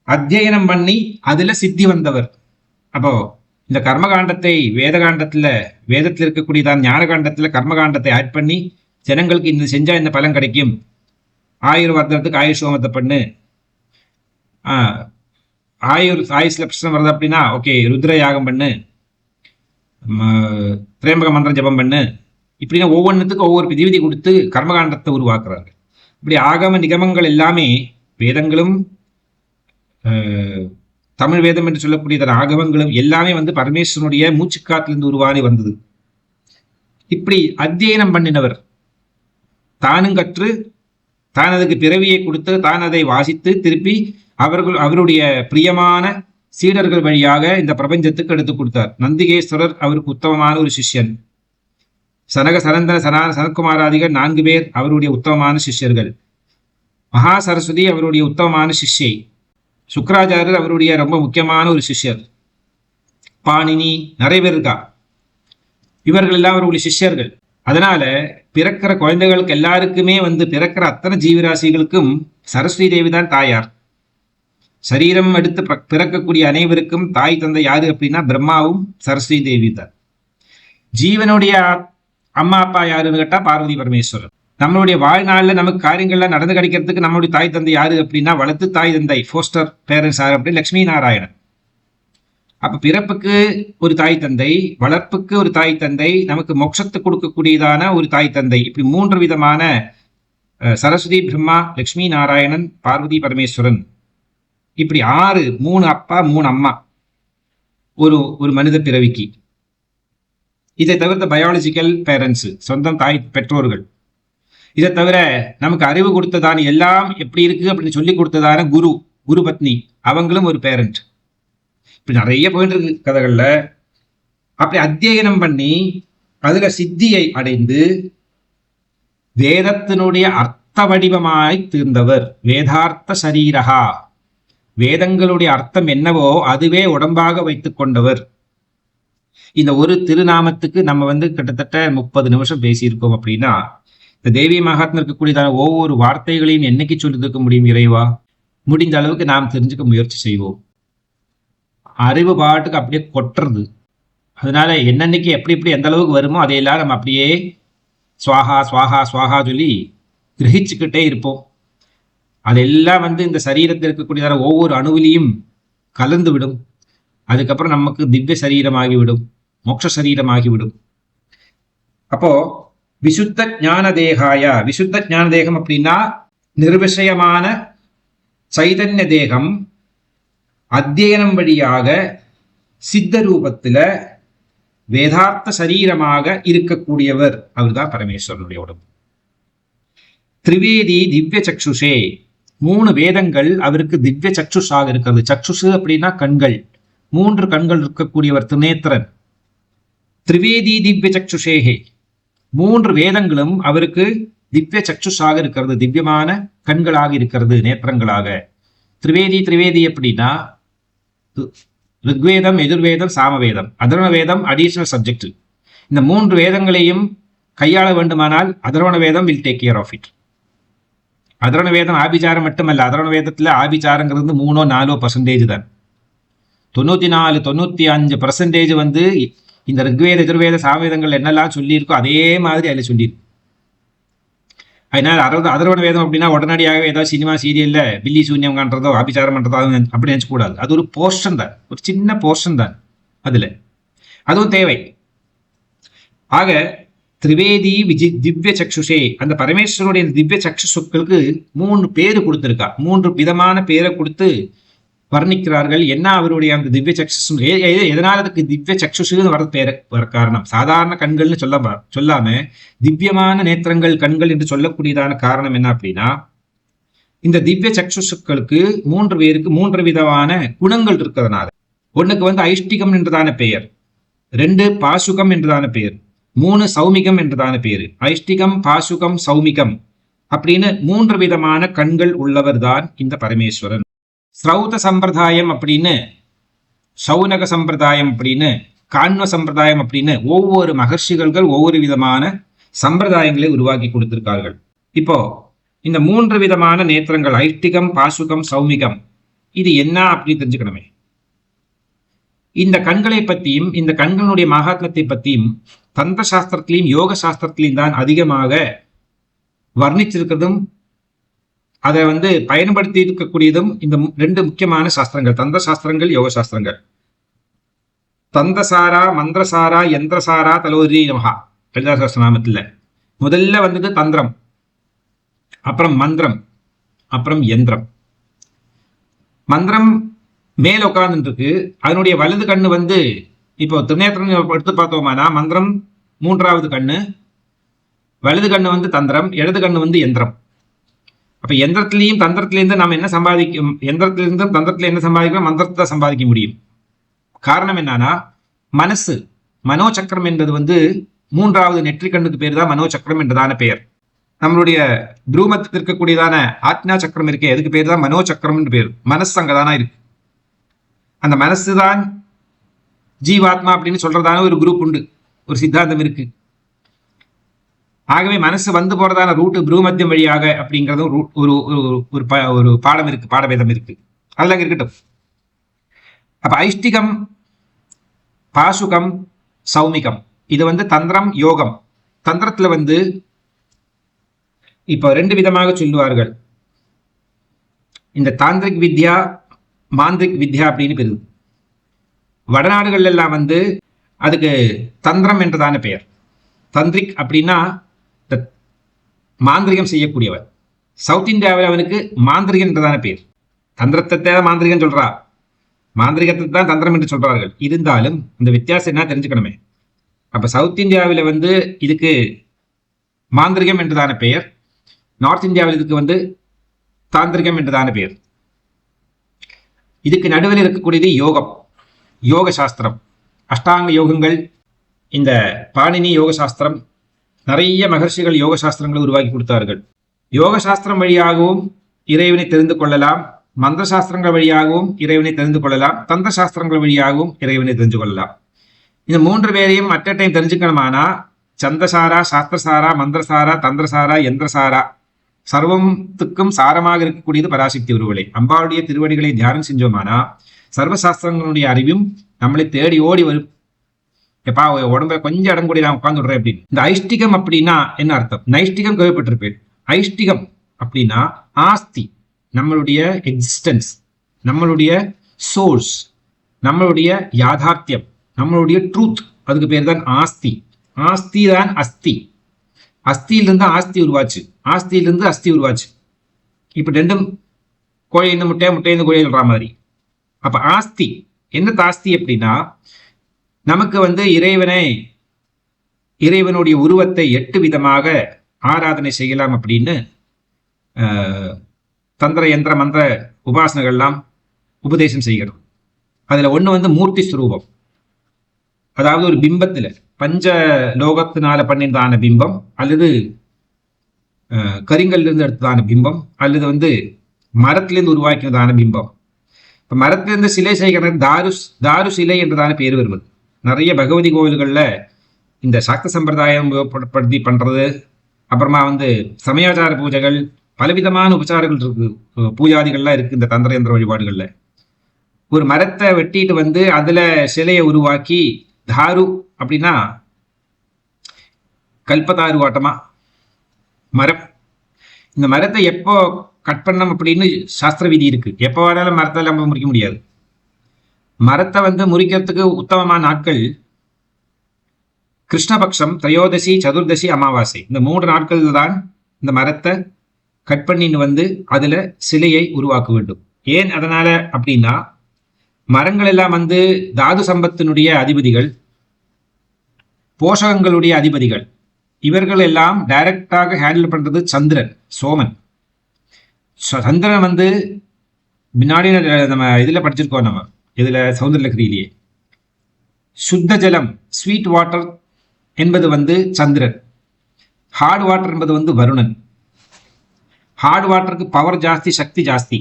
அத்தியனம் பண்ணி அதுல சித்தி வந்தவர். அப்போ இந்த கர்மகாண்டத்தை வேதத்தில் இருக்கக்கூடியதான் ஞானகாண்டத்துல கர்மகாண்டத்தை ஆட் பண்ணி ஜனங்களுக்கு இந்த செஞ்சா இந்த பலன் கிடைக்கும், ஆயுர்வர்தனத்துக்கு ஆயுஷ் ஹோமத்தை பண்ணு, ஆயுஷ்ல பிரச்சனை வருது அப்படின்னா ஓகே ருத்ர யாகம் பண்ணு, திரேம்பக மந்திரம் ஜபம் பண்ணு, இப்படின்னா ஒவ்வொன்றுத்துக்கும் ஒவ்வொரு விதி கொடுத்து கர்மகாண்டத்தை உருவாக்குறாங்க. இப்படி ஆகம நிகமங்கள் எல்லாமே வேதங்களும் தமிழ் வேதம் என்று சொல்லக்கூடிய ஆகமங்களும் எல்லாமே பரமேஸ்வரனுடைய மூச்சுக்காட்டிலிருந்து உருவானி வந்தது. இப்படி அத்தியனம் பண்ணினவர் தானும் கற்று தான் அதுக்கு பிறவியை கொடுத்து தான் அதை வாசித்து திருப்பி அவருடைய பிரியமான சீடர்கள் வழியாக இந்த பிரபஞ்சத்துக்கு எடுத்து கொடுத்தார். நந்திகேஸ்வரர் அவருக்கு உத்தமமான ஒரு சிஷ்யன். சனக சனந்தன சனத்குமாராதிகள் 4 பேர் அவருடைய உத்தமமான சிஷ்யர்கள். மகா சரஸ்வதி அவருடைய உத்தமமான சிஷ்யை. சுக்கராச்சாரியர் அவருடைய ரொம்ப முக்கியமான ஒரு சிஷ்யர். பாணினி, நிறைய பேர் இருக்கா. இவர்கள் எல்லாம் அவருடைய சிஷ்யர்கள். அதனால பிறக்கிற குழந்தைகளுக்கு எல்லாருக்குமே பிறக்கிற அத்தனை ஜீவராசிகளுக்கும் சரஸ்வதி தேவி தான் தாயார். சரீரம் எடுத்து பிறக்கக்கூடிய அனைவருக்கும் தாய் தந்தை யாரு அப்படின்னா பிரம்மாவும் சரஸ்வதி தேவி தான். ஜீவனுடைய அம்மா அப்பா யாருன்னு கேட்டா பார்வதி பரமேஸ்வரர். நம்மளுடைய வாழ்நாளில் நமக்கு காரியங்கள்லாம் நடந்து கிடைக்கிறதுக்கு நம்மளுடைய தாய் தந்தை யாரு அப்படின்னா வளர்த்து தாய் தந்தை, ஃபோஸ்டர் பேரண்ட்ஸ் யாரு அப்படின்னு லட்சுமி நாராயணன். அப்ப பிறப்புக்கு ஒரு தாய் தந்தை, வளர்ப்புக்கு ஒரு தாய் தந்தை, நமக்கு மோட்சத்தை கொடுக்கக்கூடியதான ஒரு தாய் தந்தை, இப்படி 3 விதமான சரஸ்வதி, பிரம்மா, லட்சுமி நாராயணன், பார்வதி பரமேஸ்வரன், இப்படி 3 அப்பா 3 அம்மா ஒரு மனித பிறவிக்கு. இதை தவிர்த்த பயாலஜிக்கல் பேரண்ட்ஸ், சொந்தம் தாய் பெற்றோர்கள். இதை தவிர நமக்கு அறிவு கொடுத்ததான எல்லாம் எப்படி இருக்கு அப்படின்னு சொல்லி கொடுத்ததான குரு பத்னி, அவங்களும் ஒரு பேரண்ட். இப்படி நிறைய போயிட்டு இருக்கு கதைகள்ல. அப்படி அத்தியனம் பண்ணி அதுல சித்தியை அடைந்து வேதத்தினுடைய அர்த்த வடிவமாய் தீர்ந்தவர். வேதார்த்த சரீரகா, வேதங்களுடைய அர்த்தம் என்னவோ அதுவே உடம்பாக வைத்துக் கொண்டவர். இந்த ஒரு திருநாமத்துக்கு நம்ம கிட்டத்தட்ட 30 நிமிஷம் பேசியிருக்கோம். அப்படின்னா இந்த தேவி மகாத்மா இருக்கக்கூடியதான ஒவ்வொரு வார்த்தைகளையும் என்னைக்கு சொல்லியிருக்க முடியும் இறைவா? முடிந்த அளவுக்கு நாம் தெரிஞ்சுக்க முயற்சி செய்வோம். அறிவு பாட்டுக்கு அப்படியே கொட்டுறது. அதனால என்னன்னைக்கு எப்படி எந்த அளவுக்கு வருமோ அதையெல்லாம் நம்ம அப்படியே சுவாகா சுவாகா சுவாகா சொல்லி கிரகிச்சுக்கிட்டே இருப்போம். அதெல்லாம் இந்த சரீரத்தில் இருக்கக்கூடியதான ஒவ்வொரு அணுவிலையும் கலந்து விடும். அதுக்கப்புறம் நமக்கு திவ்ய சரீரமாகிவிடும், மோட்ச சரீரமாகிவிடும். அப்போ விசுத்த ஞான தேகாய, விசுத்த ஞான தேகம் அப்படின்னா நிர்விஷயமான சைதன்ய தேகம் அத்தியனம் வழியாக சித்த ரூபத்துல வேதார்த்த சரீரமாக இருக்கக்கூடியவர். அவர்தான் பரமேஸ்வரனுடைய உடம்பு. திரிவேதி திவ்ய சக்ஷுஷே, 3 வேதங்கள் அவருக்கு திவ்ய சக்ஷுஷாக இருக்கிறது. சக்ஷுஷு அப்படின்னா கண்கள், 3 கண்கள் இருக்கக்கூடியவர் திரிநேத்திரன். திரிவேதி திவ்ய சக்ஷுஷேகே, 3 வேதங்களும் அவருக்கு திவ்ய சக்ஷுஷாக இருக்கிறது, திவ்யமான கண்களாக இருக்கிறது, நேத்திரங்களாக. திரிவேதி அப்படின்னா ருக்வேதம், எதிர்வேதம், சாமவேதம், அதர்வண வேதம் அடிஷனல் சப்ஜெக்ட். இந்த 3 வேதங்களையும் கையாள வேண்டுமானால் Atharvana Vedam will take care of it. Atharvana Vedam ஆபிச்சாரம் மட்டுமல்ல, அதர்வண வேதத்துல ஆபிச்சாரங்கிறது 3-4% தான். 94-95% வந்து இந்த ரிக்வேத எதிர்வேத சாமவேதங்கள் என்னெல்லாம் சொல்லியிருக்கோ அதே மாதிரி அதில் சொல்லியிருக்கு. அதனால அதர்வண வேதம் அப்படின்னா உடனடியாகவே ஏதாவது சினிமா சீரியல்ல பில்லி சூன்யம் காண்றதோ ஆபிச்சாரம் பண்றதோ அப்படி நினைச்சக்கூடாது. அது ஒரு போர்ஷன் தான், ஒரு சின்ன போர்ஷன் தான் அதுல, அதுவும் தேவை. ஆக திரிவேதி திவ்ய சக்ஷுஷே, அந்த பரமேஸ்வருடைய திவ்ய சக்ஷுக்களுக்கு 3 பேரு கொடுத்திருக்கா, 3 விதமான பேரை கொடுத்து வர்ணிக்கிறார்கள். என்ன அவருடைய அந்த திவ்ய சக்ஷு, எதனால அதுக்கு திவ்ய சக்ஷுன்னு வர பேர வர காரணம்? சாதாரண கண்கள்னு சொல்லாம திவ்யமான நேத்திரங்கள் கண்கள் என்று சொல்லக்கூடியதான காரணம் என்ன அப்படின்னா, இந்த திவ்ய சக்ஷுக்களுக்கு 3 பேருக்கு 3 விதமான குணங்கள் இருக்கிறதுனால. ஒண்ணுக்கு வந்து ஐஷ்டிகம் என்றதான பெயர், 2 பாசுகம் என்றதான பெயர், 3 சௌமிகம் என்றதான பேரு. ஐஷ்டிகம், பாசுகம், சௌமிகம் அப்படின்னு 3 விதமான கண்கள் உள்ளவர் தான் இந்த பரமேஸ்வரன். ஸ்ரௌத சம்பிரதாயம் அப்படின்னு, சௌனக சம்பிரதாயம் அப்படின்னு, காண்வ சம்பிரதாயம் அப்படின்னு ஒவ்வொரு மகர்ஷிகள் ஒவ்வொரு விதமான சம்பிரதாயங்களை உருவாக்கி கொடுத்திருக்கார்கள். இப்போ இந்த 3 விதமான நேத்திரங்கள் ஐஷ்டிகம், பாசுகம், சௌமிகம், இது என்ன அப்படின்னு தெரிஞ்சுக்கணுமே. இந்த கண்களை பற்றியும் இந்த கண்களுடைய மகாத்மத்தை பற்றியும் தந்திர சாஸ்திரத்திலையும் யோக சாஸ்திரத்திலையும் தான் அதிகமாக வர்ணிச்சிருக்கிறதும் அதை வந்து பயன்படுத்தி இருக்கக்கூடியதும் இந்த 2 முக்கியமான சாஸ்திரங்கள், தந்திர சாஸ்திரங்கள், யோக சாஸ்திரங்கள். தந்தசாரா, மந்திரசாரா, யந்திரசாரா தலோரி நமஹா லலிதா சஹஸ்ரநாமத்தில் முதல்ல வந்தது தந்திரம், அப்புறம் மந்திரம், அப்புறம் யந்திரம். மந்திரம் மேல உட்கார்ந்துட்டு இருக்கு, அதனுடைய வலது கண்ணு வந்து இப்போ திருநேத்திரன் எடுத்து பார்த்தோமானா மந்திரம் 3வது கண்ணு, வலது கண்ணு வந்து தந்திரம், இடது கண்ணு வந்து யந்திரம். அப்ப யந்திரத்திலையும் தந்திரத்திலிருந்து நாம் என்ன சம்பாதிக்கும், யந்திரத்திலிருந்தும் தந்திரத்துல என்ன சம்பாதிக்கிறோம், மந்திரத்தை சம்பாதிக்க முடியும். காரணம் என்னன்னா மனசு, மனோசக்கரம் என்பது வந்து 3வது நெற்றி கண்ணுக்கு பேர் தான் மனோசக்கரம் என்றதான பெயர். நம்மளுடைய துருவமத்தில் இருக்கக்கூடியதான ஆத்மா சக்கரம் இருக்கே, அதுக்கு பேர் தான் மனோசக்கரம் என்று பேர். மனசு அங்கதானா இருக்கு. அந்த மனசு தான் ஜீவாத்மா அப்படின்னு சொல்றதான ஒரு குரூப் உண்டு, ஒரு சித்தாந்தம் இருக்கு. ஆகவே மனசு வந்து போறதான ரூட்டு புருமத்தியம் வழியாக அப்படிங்கிறதும் ஒரு பாடம் இருக்கு, பாடபேதம் இருக்கு, அதெல்லாம் இருக்கட்டும். அப்ப ஐஷ்டிகம், பாசுகம், சௌமிகம் இது வந்து தந்திரம், யோகம். தந்திரத்துல வந்து இப்போ 2 விதமாக சொல்லுவார்கள். இந்த தாந்திரிக் வித்யா, மாந்திரிக் வித்யா அப்படின்னு பெறுது. வடநாடுகள் எல்லாம் வந்து அதுக்கு தந்திரம் என்றதான பெயர். தந்திரிக் அப்படின்னா மாந்திரிகம் செய்யக்கூடியவர். சவுத் இந்தியாவில் அவனுக்கு மாந்திரிகன் என்றதான பேர். தந்திரத்தை தான் மாந்திரிகன் சொல்றா, மாந்திரிகத்தை தான் தந்திரம் என்று சொல்றார்கள். இருந்தாலும் இந்த வித்தியாசம் என்ன தெரிஞ்சுக்கணுமே. அப்ப சவுத் இந்தியாவில் வந்து இதுக்கு மாந்திரிகம் என்றதான பெயர், நார்த் இந்தியாவில் இதுக்கு வந்து தாந்திரிகம் என்றதான பெயர். இதுக்கு நடுவில் இருக்கக்கூடியது யோகம், யோக சாஸ்திரம், அஷ்டாங்க யோகங்கள். இந்த பாணினி யோக சாஸ்திரம், நிறைய மகர்ஷிகள் யோக சாஸ்திரங்களை உருவாக்கி கொடுத்தார்கள். யோக சாஸ்திரம் வழியாகவும் இறைவனை தெரிந்து கொள்ளலாம், மந்திர சாஸ்திரங்கள் வழியாகவும் இறைவனை தெரிந்து கொள்ளலாம், தந்திர சாஸ்திரங்கள் வழியாகவும் இறைவனை தெரிந்து கொள்ளலாம். இந்த 3 பேரையும் அட் அ டைம் தெரிஞ்சுக்கணுமானா சந்தசாரா, சாஸ்திரசாரா, மந்திரசாரா, தந்திரசாரா, யந்திரசாரா சர்வத்துக்கும் சாரமாக இருக்கக்கூடியது பராசக்தி உருவலை. அம்பாளுடைய திருவடிகளை தியானம் செஞ்சோமானா சர்வசாஸ்திரங்களுடைய அறிவும் நம்மளை தேடி ஓடி வரும். எப்பா உடம்புல கொஞ்சம் இடம் கூடி நான் உட்கார்ந்து விடுறேன் அப்படின்னு. இந்த ஐஷ்டிகம் அப்படின்னா என்ன அர்த்தம்? நைஷ்டிகம் கேள்விப்பட்டிருப்பேன். ஐஷ்டிகம் அப்படின்னா ஆஸ்தி, நம்மளுடைய எக்ஸிஸ்டன்ஸ், நம்மளுடைய சோர்ஸ், நம்மளுடைய யாதார்த்தியம், நம்மளுடைய ட்ரூத், அதுக்கு பேர் தான் ஆஸ்தி. ஆஸ்தி தான் அஸ்தி. அஸ்தியிலிருந்து ஆஸ்தி உருவாச்சு, ஆஸ்தியிலிருந்து அஸ்தி உருவாச்சு. இப்ப 2ம் கோழி இந்த முட்டை, முட்டை இந்த கோழி சொல்ற மாதிரி. அப்ப ஆஸ்தி என்ன ஆஸ்தி அப்படின்னா நமக்கு வந்து இறைவனுடைய உருவத்தை 8 விதமாக ஆராதனை செய்யலாம் அப்படின்னு தந்திர யந்திர மந்திர உபாசனைகள்லாம் உபதேசம் செய்கிறோம். அதுல ஒண்ணு வந்து மூர்த்தி ஸ்வரூபம், அதாவது ஒரு பிம்பத்துல பஞ்ச லோகத்தினால பண்ணினதான பிம்பம், அல்லது கரிங்கல்ல இருந்து எடுத்ததான பிம்பம், அல்லது வந்து மரத்திலிருந்து உருவாக்கினதான பிம்பம். இப்ப மரத்திலிருந்து சிலை செய்கிறது தாரு சிலை என்றதான பேர் வருவது. நிறைய பகவதி கோவில்கள்ல இந்த சாக்த சம்பிரதாயம் படுத்தி பண்றது, அப்புறமா வந்து சமயாச்சார பூஜைகள், பலவிதமான உபச்சாரங்கள் இருக்கு, பூஜாதிகள்லாம் இருக்கு இந்த தந்திர யந்திர வழிபாடுகள்ல. ஒரு மரத்தை வெட்டிட்டு வந்து அதுல சிலையை உருவாக்கி, தாரு அப்படின்னா கல்பதாரு ஆட்டமா மரம். இந்த மரத்தை எப்போ கட் பண்ணணும் அப்படின்னு சாஸ்திர விதி இருக்கு. எப்போ வேணாலும் மரத்தை நம்ம முறிக்க முடியாது. மரத்தை வந்து முறிக்கிறதுக்கு உத்தமமான நாட்கள் கிருஷ்ணபக்ஷம், திரையோதசி, சதுர்தசி, அமாவாசை. இந்த 3 நாட்கள் தான் இந்த மரத்தை கட் பண்ணின்னு வந்து அதுல சிலையை உருவாக்க வேண்டும். ஏன் அதனால அப்படின்னா, மரங்கள் எல்லாம் வந்து தாது சம்பத்தினுடைய அதிபதிகள், போஷகங்களுடைய அதிபதிகள். இவர்கள் எல்லாம் டைரக்டாக ஹேண்டில் பண்றது சந்திரன், சோமன். சந்திரன் வந்து முன்னாடி நம்ம இதுல படிச்சிருக்கோம், நம்ம இதுல சௌந்தரலகரியிலேயே சுத்த ஜலம், ஸ்வீட் வாட்டர் என்பது வந்து சந்திரன், ஹார்ட் வாட்டர் என்பது வந்து வருணன். ஹார்ட் வாட்டருக்கு பவர் ஜாஸ்தி, சக்தி ஜாஸ்தி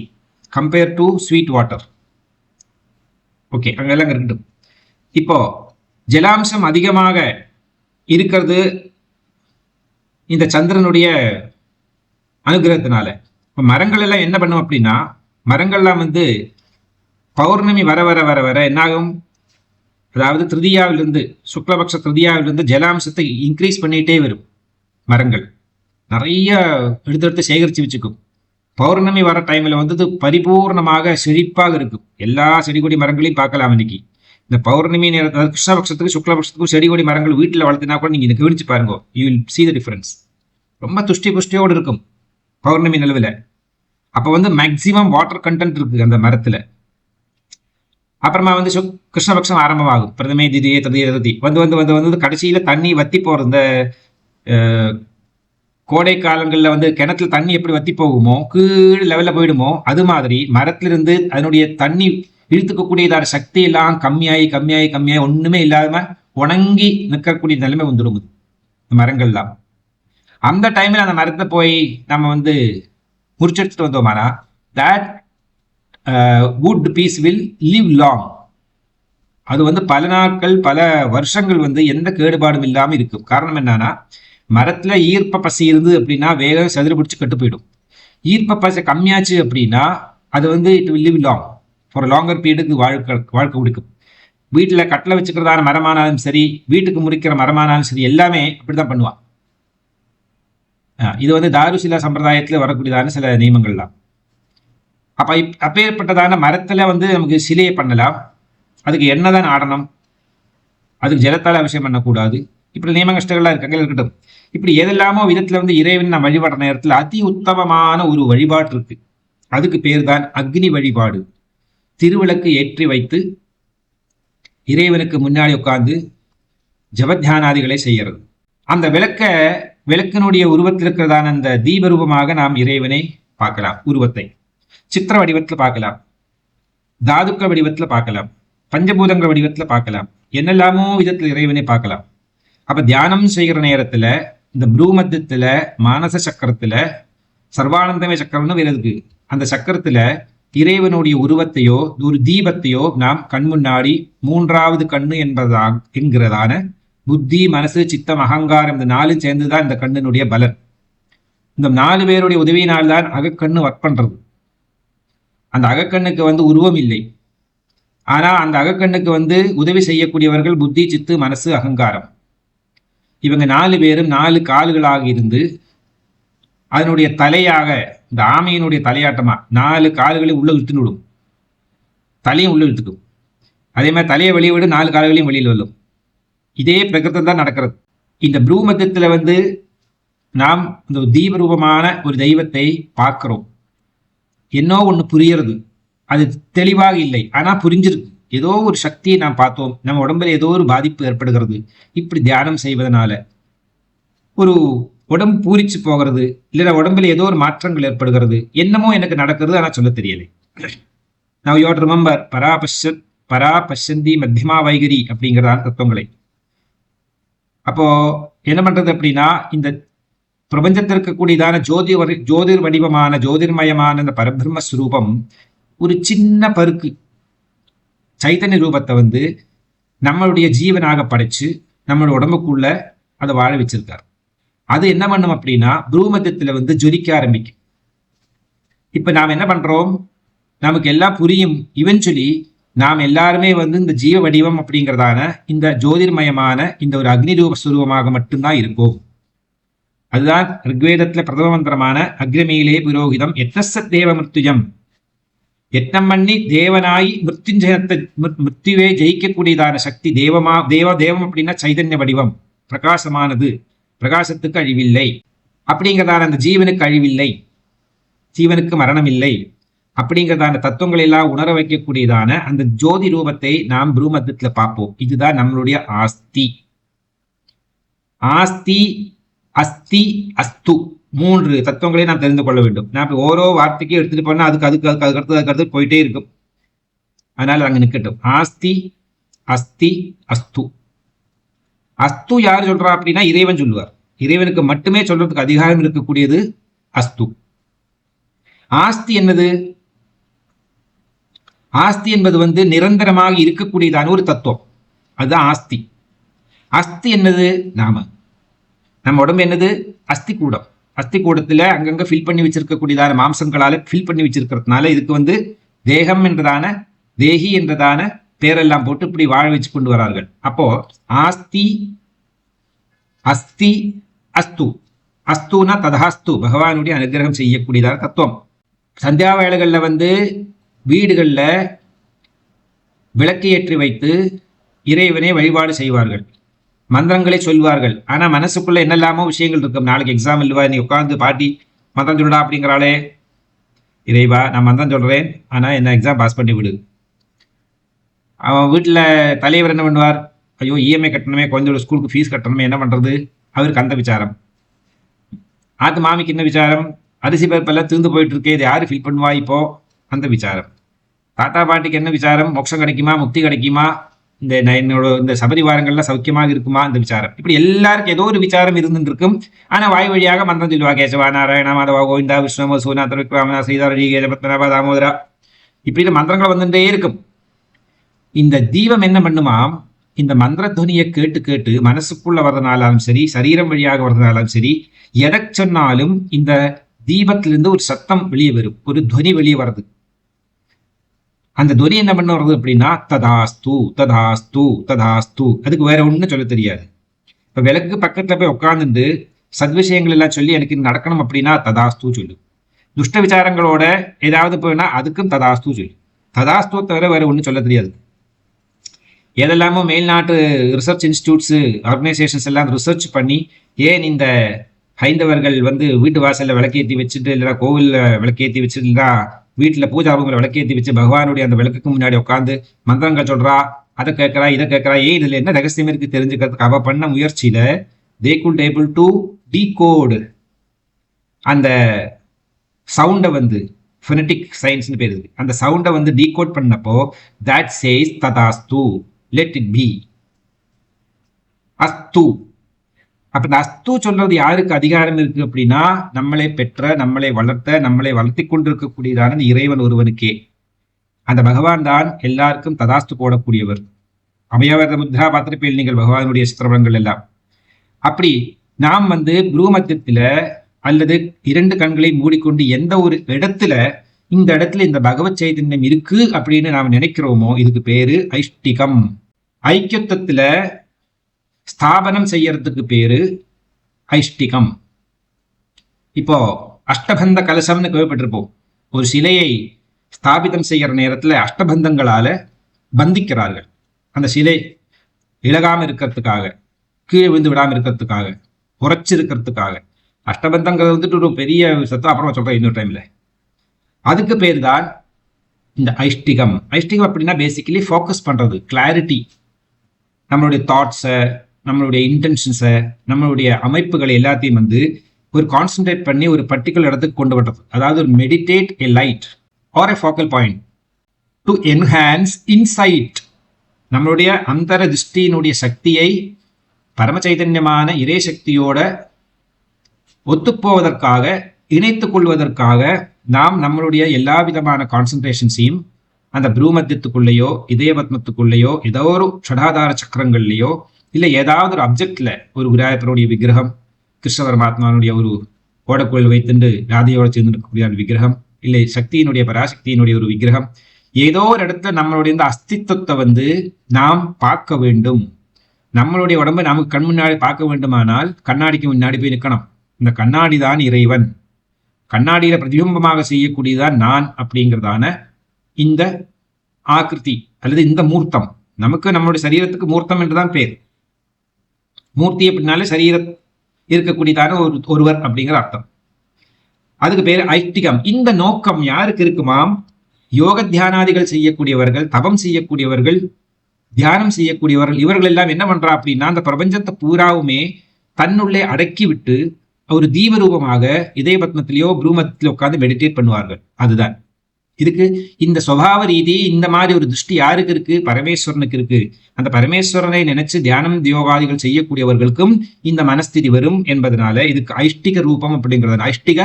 compare to sweet water. Okay, அங்கெல்லாம் இருக்கட்டும். இப்போ ஜலாம்சம் அதிகமாக இருக்கிறது இந்த சந்திரனுடைய அனுகிரகத்தினால. இப்போ மரங்கள் எல்லாம் என்ன பண்ணும் அப்படின்னா, மரங்கள்லாம் வந்து பௌர்ணமி வர வர வர வர என்னாகும், அதாவது திருதியாவிலிருந்து, சுக்லபக்ஷ திருதியாவிலிருந்து ஜலாம்சத்தை இன்க்ரீஸ் பண்ணிகிட்டே வரும். மரங்கள் நிறைய எடுத்து சேகரித்து வச்சுக்கும். பௌர்ணமி வர டைமில் வந்து பரிபூர்ணமாக செழிப்பாக இருக்கும். எல்லா செடி கொடி மரங்களையும் பார்க்கலாம் இன்னைக்கு. இந்த பௌர்ணமி நேரத்தில், அதாவது கிருஷ்ணபக்ஷத்துக்கு சுக்லபக்ஷத்துக்கும் செடி கொடி மரங்கள் வீட்டில் வளர்த்தினா கூட நீங்கள் இதை கவனிச்சு பாருங்க, you will see the difference. ரொம்ப துஷ்டி புஷ்டியோடு இருக்கும் பௌர்ணமி நிலவில். அப்போ வந்து மேக்சிமம் வாட்டர் கண்டென்ட் இருக்கு அந்த மரத்தில். அப்புறமா வந்து கிருஷ்ணபக்ஷம் ஆரம்பமாகும். பிரதமே திதியே ததியே ததி வந்து வந்து வந்து வந்து கடைசியில் தண்ணி வத்தி போகிறது. இந்த கோடை காலங்களில் வந்து கிணத்துல தண்ணி எப்படி வத்தி போகுமோ, கீழ் லெவலில் போயிடுமோ, அது மாதிரி மரத்திலிருந்து அதனுடைய தண்ணி இழுத்துக்கக்கூடியதான சக்தி எல்லாம் கம்மியாகி கம்மியாகி கம்மியாகி ஒன்றுமே இல்லாம உணங்கி நிற்கக்கூடிய நிலைமை வந்துடும் மரங்கள்லாம். அந்த டைமில் அந்த மரத்தை போய் நம்ம வந்து முறிச்செடுத்துட்டு வந்தோமானா, that wood piece will live long. அது வந்து பல நாட்கள், பல வருஷங்கள் வந்து எந்த கேடுபாடும் இல்லாமல் இருக்கும். காரணம் என்னன்னா, மரத்துல ஈர்ப்ப பசி இருந்து அப்படின்னா வேகம் செதறி பிடிச்சி கட்டு போயிடும். ஈர்ப்ப பசி கம்மியாச்சு அப்படின்னா அது வந்து it will live long, for longer பீரியடுக்கு வாழ்க்கை கொடுக்கும். வீட்டில் கட்டில் வச்சுக்கிறதான மரமானாலும் சரி, வீட்டுக்கு முறிக்கிற மரமானாலும் சரி, எல்லாமே அப்படிதான் பண்ணுவான். இது வந்து தாருசிலா சம்பிரதாயத்தில் வரக்கூடியதான சில நியமங்கள்லாம். அப்பேற்பட்டதான மரத்துல வந்து நமக்கு சிலையை பண்ணலாம். அதுக்கு என்னதான் ஆடணும், அதுக்கு ஜலத்தால் அபிஷேகம் பண்ணக்கூடாது, இப்படி நியம கஷ்டங்கள்லாம் இருக்காங்க இருக்கட்டும். இப்படி எதெல்லாமோ விதத்துல வந்து இறைவன் நம்ம வழிபாடுற நேரத்தில் அதி உத்தமமான ஒரு வழிபாடு இருக்கு. அதுக்கு பேர் தான் அக்னி வழிபாடு. திருவிளக்கு ஏற்றி வைத்து இறைவனுக்கு முன்னாடி உட்கார்ந்து ஜபத்தியானாதிகளை செய்கிறது. அந்த விளக்கினுடைய உருவத்தில் இருக்கிறதான அந்த தீபரூபமாக நாம் இறைவனை பார்க்கலாம். உருவத்தை சித்திர வடிவத்தில் பார்க்கலாம், தாதுக்க வடிவத்தில் பார்க்கலாம், பஞ்சபூதங்கள் வடிவத்தில் பார்க்கலாம், என்னெல்லாமோ விதத்தில் இறைவனை பார்க்கலாம். அப்ப தியானம் செய்கிற நேரத்துல இந்த ப்ரூமத்தியத்துல, மானச சக்கரத்துல, சர்வானந்தமே சக்கரம்னு வேற இருக்கு. அந்த சக்கரத்துல இறைவனுடைய உருவத்தையோ ஒரு தீபத்தையோ நாம் கண் முன்னாடி, 3வது கண்ணு என்கிறதான புத்தி, மனசு, சித்தம், அகங்காரம், இந்த 4 சேர்ந்துதான் இந்த கண்ணினுடைய பலன். இந்த 4 பேருடைய உதவியினால்தான் அகக்கண்ணு ஒர்க் பண்றது. அந்த அகக்கண்ணுக்கு வந்து உருவம் இல்லை. ஆனா அந்த அகக்கண்ணுக்கு வந்து உதவி செய்யக்கூடியவர்கள் புத்தி, சித்து, மனசு, அகங்காரம். இவங்க 4 பேரும் 4 கால்களாக இருந்து அதனுடைய தலையாக, இந்த ஆமையினுடைய தலையாட்டமா 4 கால்களை உள்ள இழுத்துன்னு விடும், தலையும் உள்ள இழுத்துக்கும். அதே மாதிரி தலையை வெளியே விடும், 4 கால்களையும் வெளியில் வரும். இதே பிரகிருத்தம் தான் நடக்கிறது. இந்த ப்ரூமத்தியத்துல வந்து நாம் இந்த தீபரூபமான ஒரு தெய்வத்தை பார்க்கிறோம். என்னோ ஒன்று புரியறது, அது தெளிவாக இல்லை, ஆனா புரிஞ்சிருக்கு. ஏதோ ஒரு சக்தியை நாம் பார்த்தோம், நம்ம உடம்புல ஏதோ ஒரு பாதிப்பு ஏற்படுகிறது. இப்படி தியானம் செய்வதனால ஒரு உடம்பு பூரிச்சு போகிறது, இல்லைன்னா உடம்புல ஏதோ ஒரு மாற்றங்கள் ஏற்படுகிறது. என்னமோ எனக்கு நடக்கிறது, ஆனா சொல்ல தெரியலை. நான் யூ ரிமெம்பர் பரா பஷ்யந்தி மத்தியமா வைகரி அப்படிங்கிறதான தத்துவங்களை. அப்போ என்ன பண்றது அப்படின்னா, இந்த பிரபஞ்சத்தில் இருக்கக்கூடியதான ஜோதிர் வடிவமான, ஜோதிர்மயமான இந்த பரபிரம்ம ஸ்வரூபம் ஒரு சின்ன பருக்கு சைத்தன்ய ரூபத்தை வந்து நம்மளுடைய ஜீவனாக படைச்சு நம்மளுடைய உடம்புக்குள்ள அதை வாழ வச்சிருக்காரு. அது என்ன பண்ணும் அப்படின்னா, ப்ரூமத்தியத்துல வந்து ஜொலிக்க ஆரம்பிக்கும். இப்ப நாம் என்ன பண்றோம், நமக்கு எல்லாம் புரியும். இவென்ச்சுவலி நாம் எல்லாருமே இந்த ஜீவ வடிவம் அப்படிங்கிறதான இந்த ஜோதிர்மயமான இந்த ஒரு அக்னி ரூப சுரூபமாக மட்டும்தான் இருக்கும். அதுதான் ரிக்வேதத்துல பிரதம மந்திரமான அக்ரமீலே புரோகிதம் எத்தச தேவ மிருத்யுஜம். எத்தம் பண்ணி தேவனாய் மிருத்யுஞ்சயத்தை மிருத்யுவே ஜெயிக்கக்கூடியதான சக்தி தேவம் அப்படின்னா சைதன்ய வடிவம், பிரகாசமானது, பிரகாசத்துக்கு அழிவில்லை அப்படிங்கிறதான அந்த ஜீவனுக்கு அழிவில்லை, ஜீவனுக்கு மரணம் இல்லை அப்படிங்கிறதான தத்துவங்கள் எல்லாம் உணர வைக்கக்கூடியதான அந்த ஜோதி ரூபத்தை நாம் ப்ரூமத்தியத்துல பார்ப்போம். இதுதான் நம்மளுடைய ஆஸ்தி. ஆஸ்தி, அஸ்தி, அஸ்து, 3 தத்துவங்களை நாம் தெரிந்து கொள்ள வேண்டும். நான் ஓரோ வார்த்தைக்கும் எடுத்துட்டு போனா அதுக்கு போயிட்டே இருக்கும். அதனால அங்க நிக்கட்டும். ஆஸ்தி, அஸ்தி, அஸ்து. அஸ்து யார் சொல்றா அப்படின்னா இறைவன் சொல்லுவார். இறைவனுக்கு மட்டுமே சொல்றதுக்கு அதிகாரம் இருக்கக்கூடியது அஸ்து. ஆஸ்தி என்னது? ஆஸ்தி என்பது நிரந்தரமாக இருக்கக்கூடியதான ஒரு தத்துவம், அதுதான் ஆஸ்தி. அஸ்தி என்னது? நம்ம உடம்பு என்னது? அஸ்தி கூடம். அஸ்தி கூடத்துல அங்கங்க ஃபில் பண்ணி வச்சிருக்கக்கூடியதான மாம்சங்களால ஃபில் பண்ணி வச்சிருக்கிறதுனால இதுக்கு தேகம் என்றதான தேகி என்றதான பேரெல்லாம் போட்டு இப்படி வாழ வச்சு கொண்டு வரார்கள். அப்போ ஆஸ்தி, அஸ்தி, அஸ்து. அஸ்துனா ததாஸ்து, பகவானுடைய அனுகிரகம் செய்யக்கூடியதான தத்துவம். சந்தியா வேளைகள்ல வீடுகள்ல விளக்கு ஏற்றி வைத்து இறைவனை வழிபாடு செய்வார்கள், மந்திரங்களை சொல்வார்கள். ஆனா மனசுக்குள்ள என்னெல்லாமோ விஷயங்கள் இருக்கும். நாளைக்கு எக்ஸாம் இல்லவா, நீ உட்காந்து பாட்டி மந்திரம் சொல்லுடா அப்படிங்கிறாளே, இறைவா நான் மந்திரம் சொல்றேன் ஆனா என்ன எக்ஸாம் பாஸ் பண்ணி விடு. அவன் வீட்டுல தலைவர் என்ன பண்ணுவார், ஐயோ இஎம்ஐ கட்டணுமே, குழந்தையோட ஸ்கூலுக்கு ஃபீஸ் கட்டணுமே, என்ன பண்றது, அவருக்கு அந்த விசாரம். ஆத்து மாமிக்கு என்ன விசாரம், அரிசி பருப்பெல்லாம் தீர்ந்து போயிட்டு இருக்கே, இது யாரு ஃபில் பண்ணுவா இப்போ, அந்த விசாரம். தாத்தா பாட்டிக்கு என்ன விசாரம், மோட்சம் கிடைக்குமா, முக்தி கிடைக்குமா, என்னோட இந்த சபரி வாரங்கள்லாம் சௌக்கியமாக இருக்குமா, இந்த விசாரம். இப்படி எல்லாருக்கும் ஏதோ ஒரு விசாரம் இருந்துட்டு இருக்கும். ஆனா வாய் வழியாக மந்திரம் சொல்லுவா, கேசவா நாராயணா மாதவா கோவிந்தா விஷ்ணு சூனாத விக்ரமணா ஸ்ரீதர ஜீகேஜ பத்மநாபா தாமோதரா, இப்படி மந்திரங்கள் வந்துட்டே இருக்கும். இந்த தீபம் என்ன பண்ணுமாம், இந்த மந்திர துவனியை கேட்டு கேட்டு மனசுக்குள்ள வர்றதுனாலும் சரி, சரீரம் வழியாக வர்றதுனாலும் சரி, எதை சொன்னாலும் இந்த தீபத்திலிருந்து ஒரு சத்தம் வெளியே வரும், ஒரு துவனி வெளியே வருது. அந்த துவனி என்ன பண்ண வருது அப்படின்னா ததாஸ்து ததாஸ்து ததாஸ்து. அதுக்கு வேற ஒண்ணு சொல்ல தெரியாது. இப்ப விளக்கு பக்கத்துல போய் உட்காந்துட்டு சத்விஷயங்கள் எல்லாம் சொல்லி எனக்கு நடக்கணும் அப்படின்னா ததாஸ்து சொல்லு. துஷ்ட விசாரங்களோட ஏதாவது போயினா அதுக்கும் ததாஸ்து சொல்லு. ததாஸ்து தவிர வேற ஒண்ணு சொல்ல தெரியாது. எதெல்லாமோ மேல்நாட்டு ரிசர்ச் இன்ஸ்டிடியூட்ஸ் ஆர்கனைசேஷன்ஸ் எல்லாம் ரிசர்ச் பண்ணி ஏன் இந்த ஹைந்தவர்கள் வீட்டு வாசல்ல விளக்கேற்றி வச்சுட்டு இல்லைன்னா கோவில்ல விளக்கேற்றி வச்சுட்டு இல்லைன்னா வீட்டுல பூஜா ரூம்ல விளக்கேற்றி வச்சு பகவானுடைய அந்த விளக்குக்கு முன்னாடி உட்காந்து மந்திரங்கள் சொல்றா, அதை கேட்கறா, இதை கேட்கறா, ஏன் இதுல என்ன ரகசியம் இருக்கு தெரிஞ்சுக்கிறதுக்கு அவ பண்ண முயற்சியில they could able to decode அந்த சவுண்டை ஃபெனட்டிக் சயின்ஸ்னு பேர் இருக்கு. அந்த சவுண்டை டீகோட் பண்ணப்போ that says ததாஸ்து, let it be, அஸ்து. அப்ப இந்த அஸ்து சொல்றது யாருக்கு அதிகாரம் இருக்கு அப்படின்னா நம்மளை பெற்ற, நம்மளை வளர்த்த, நம்மளை வளர்த்தி கொண்டிருக்கக்கூடியதான இறைவன் ஒருவனுக்கே. அந்த பகவான் தான் எல்லாருக்கும் ததாஸ்து போடக்கூடியவர். அபயவத முத்ரா பார்த்திருப்பீர்கள் நீங்கள் பகவானுடைய சித்திரபடங்கள் எல்லாம். அப்படி நாம் ப்ரூமத்தியத்துல அல்லது 2 கண்களை மூடிக்கொண்டு எந்த ஒரு இடத்துல இந்த இடத்துல இந்த பகவத் சைதன்யம் இருக்கு அப்படின்னு நாம் நினைக்கிறோமோ இதுக்கு பேரு ஐஷ்டிகம். ஐக்கியத்துல ஸ்தாபனம் செய்யறதுக்கு பேரு ஐஷ்டிகம். இப்போ அஷ்டபந்த கலசம்னு கேள்விப்பட்டிருப்போம். ஒரு சிலையை ஸ்தாபிதம் செய்யற நேரத்துல அஷ்டபந்தங்களால பந்திக்கிறார்கள். அந்த சிலை இழகாம இருக்கிறதுக்காக, கீழே விழுந்து விடாம இருக்கிறதுக்காக, உரைச்சு இருக்கிறதுக்காக. அஷ்டபந்தங்கிறது ஒரு பெரிய சத்தம், அப்புறமா சொல்றேன் இன்னொரு டைம்ல. அதுக்கு பேர் தான் இந்த ஐஷ்டிகம். ஐஷ்டிகம் அப்படின்னா பேசிக்கலி ஃபோக்கஸ் பண்றது, கிளாரிட்டி. நம்மளுடைய தாட்ஸை, நம்மளுடைய இன்டென்ஷன்ஸை, நம்மளுடைய அமைப்புகளை எல்லாத்தையும் ஒரு கான்சென்ட்ரேட் பண்ணி ஒரு பர்டிகுலர் இடத்துக்கு கொண்டு வர்றது. அதாவது ஒரு meditate a light or a focal point to enhance insight. நம்மளுடைய அந்தர திருஷ்டியினுடைய சக்தியை பரமச்சைதன்யமான இறை சக்தியோட ஒத்துப்போவதற்காக, இணைத்துக் கொள்வதற்காக நாம் நம்மளுடைய எல்லா விதமான கான்சன்ட்ரேஷன்ஸையும் அந்த ப்ரூமத்தியத்துக்குள்ளேயோ இதயபத்மத்துக்குள்ளேயோ ஏதோ ஒரு ஷடாதார சக்கரங்கள்லையோ இல்லை ஏதாவது ஒரு அப்ஜெக்ட்ல ஒரு விநாயகருடைய விக்கிரகம், கிருஷ்ண பரமாத்மானுடைய ஒரு ஓடக்குழல் வைத்துண்டு ராதையோட சேர்ந்து இருக்கக்கூடிய விக்கிரகம், இல்லை சக்தியினுடைய பராசக்தியினுடைய ஒரு விக்கிரகம். ஏதோ ஒரு இடத்துல நம்மளுடைய இந்த அஸ்தித்வத்தை நாம் பார்க்க வேண்டும். நம்மளுடைய உடம்பை நமக்கு கண் முன்னாடி பார்க்க வேண்டுமானால் கண்ணாடிக்கு முன்னாடி போய் நிற்கணும். இந்த கண்ணாடி தான் இறைவன், கண்ணாடியில பிரதிபிம்பமாக செய்யக்கூடியதான் நான் அப்படிங்கிறதான இந்த ஆக்கிருதி அல்லது இந்த மூர்த்தம். நமக்கு நம்மளுடைய சரீரத்துக்கு மூர்த்தம் என்றுதான் பேர். மூர்த்தி அப்படின்னாலே சரீரம் இருக்கக்கூடியதான ஒருவர் அப்படிங்கிற அர்த்தம். அதுக்கு பேர் ஐஷ்டிகம். இந்த நோக்கம் யாருக்கு இருக்குமாம்? யோக தியானாதிகள் செய்யக்கூடியவர்கள், தபம் செய்யக்கூடியவர்கள், தியானம் செய்யக்கூடியவர்கள். இவர்கள் எல்லாம் என்ன பண்றா அப்படின்னா அந்த பிரபஞ்சத்தை பூராவுமே தன்னுள்ளே அடக்கி விட்டு ஒரு தீபரூபமாக இதயபத்மத்திலேயோ ப்ரூமத்திலோ உட்காந்து மெடிடேட் பண்ணுவார்கள். அதுதான் இதுக்கு இந்த சுபாவ ரீதி. இந்த மாதிரி ஒரு திருஷ்டி யாருக்கு இருக்கு? பரமேஸ்வரனுக்கு இருக்கு. அந்த பரமேஸ்வரனை நினைச்சு தியானம் யோகாதிகள் செய்யக்கூடியவர்களுக்கும் இந்த மனஸ்திதி வரும் என்பதனால இதுக்கு ஐஷ்டிக ரூபம் அப்படிங்கிறது, ஐஷ்டிக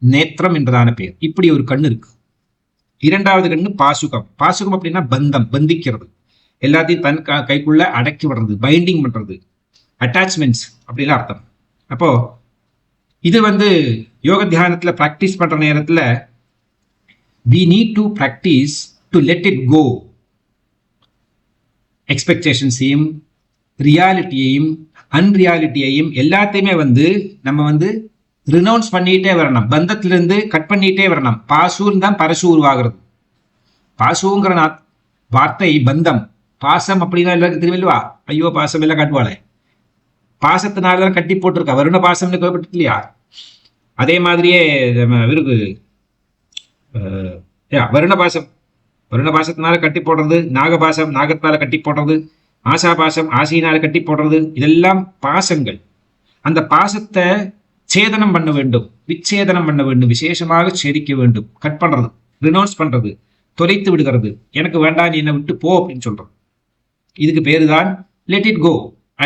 நேத்திரம் என்றதான பேர். இப்படி ஒரு கண்ணு இருக்கு. இரண்டாவது கண்ணு பாசுகம். பாசுகம் அப்படின்னா பந்தம், பந்திக்கிறது, எல்லாத்தையும் தன் கைக்குள்ள அடக்கி விடுறது, பைண்டிங் பண்றது, அட்டாச்மெண்ட்ஸ் அப்படின்னு அர்த்தம். அப்போ இது யோக தியானத்துல பிராக்டிஸ் பண்ற நேரத்துல we need to practice to let it go. எக்ஸ்பெக்டேஷன்ஸையும் ரியாலிட்டியையும் அன்ரியாலிட்டியையும் எல்லாத்தையுமே நம்ம ரினவுன்ஸ் பண்ணிட்டே வரணும். பந்தத்திலிருந்து கட் பண்ணிட்டே வரணும். பாசூர் தான் பரசு உருவாகிறது. பாசுங்கிற வார்த்தை பந்தம். பாசம் அப்படின்னா எல்லாருக்கும் தெரியவில்லைவா? ஐயோ பாசம் எல்லாம் கட்டுவாளே, பாசத்தினால கட்டி போட்டிருக்கா. வருண பாசம்னு கேள்விப்பட்டு இல்லையா? அதே மாதிரியே இருக்கு வருணபாசம், வருணபாசத்தினால கட்டி போடுறது. நாகபாசம், நாகத்தால கட்டி போடுறது. ஆசா பாசம், ஆசையினால கட்டி போடுறது. இதெல்லாம் பாசங்கள். அந்த பாசத்தை சேதனம் பண்ண வேண்டும், விச்சேதனம் பண்ண வேண்டும், விசேஷமாக சேதிக்க வேண்டும். கட் பண்றது, ரினவுன்ஸ் பண்றது, தொலைத்து விடுகிறது. எனக்கு வேண்டாம், நீ என்னை விட்டு போ அப்படின்னு சொல்றது. இதுக்கு பேரு தான் லெட் இட் கோ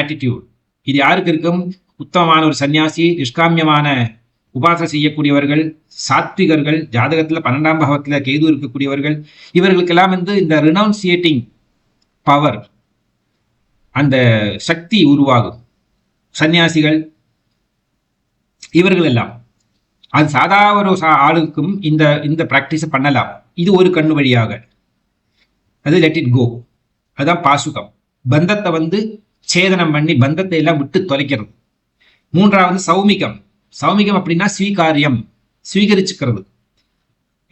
ஆட்டிடியூட். இது யாருக்கு இருக்கும்? உத்தமமான ஒரு சன்னியாசி, நிஷ்காமியமான உபாசனை செய்யக்கூடியவர்கள், சாத்விகர்கள், ஜாதகத்துல 12ஆம் பாவத்துல கேது இருக்கக்கூடியவர்கள், இவர்களுக்கெல்லாம் இந்த ரினவுன்சியேட்டிங் பவர், அந்த சக்தி உருவாகும். சன்னியாசிகள் இவர்கள் எல்லாம் அது சாதாரண ஒரு ஆளுக்கும் இந்த பிராக்டிஸை பண்ணலாம். இது ஒரு கண்ணு வழியாக. அது லெட் இட் கோ. அதுதான் பாசுகம். பந்தத்தை சேதனம் பண்ணி பந்தத்தை எல்லாம் விட்டு தொலைக்கிறது. மூன்றாவது சௌமிகம். சௌமிகம் அப்படின்னா ஸ்வீகாரியம், ஸ்வீகரிச்சுக்கிறது.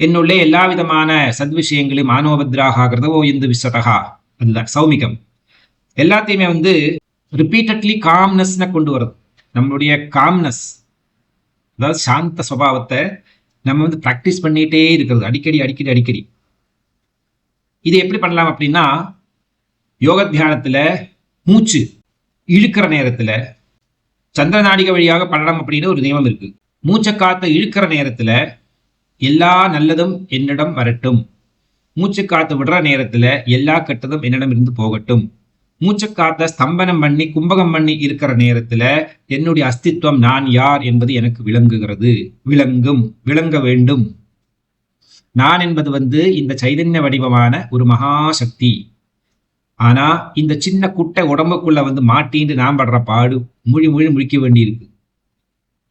என்னுள்ளே எல்லா விதமான சத்விஷயங்களையும் மானோபத்ராகிறதோ இந்த விசதகா, அதுதான் சௌமிகம். எல்லாத்தையுமே ரிப்பீட்டட்லி காம்னஸ்ன கொண்டு வருது. நம்மளுடைய காம்னஸ், அதாவது சாந்த சுபாவத்தை நம்ம பிராக்டிஸ் பண்ணிட்டே இருக்கிறது, அடிக்கடி அடிக்கடி அடிக்கடி. இது எப்படி பண்ணலாம் அப்படின்னா, யோக தியானத்துல மூச்சு இழுக்கிற நேரத்துல சந்திரநாடிக வழியாக பண்ணலாம் அப்படின்னு ஒரு நியமம் இருக்கு. மூச்சை காத்த இழுக்கிற நேரத்துல எல்லா நல்லதும் என்னிடம் வரட்டும், மூச்சு காத்து விடுற நேரத்துல எல்லா கெட்டதும் என்னிடம் இருந்து போகட்டும். மூச்சு காத்த ஸ்தம்பனம் பண்ணி கும்பகம் பண்ணி இருக்கிற நேரத்துல என்னுடைய அஸ்தித்வம், நான் யார் என்பது எனக்கு விளங்குகிறது, விளங்க வேண்டும். நான் என்பது இந்த சைதன்ய வடிவமான ஒரு மகாசக்தி. ஆனா இந்த சின்ன குட்டை உடம்புக்குள்ள மாட்டின்னு நாம் படுற பாடு முழிக்க வேண்டி இருக்கு.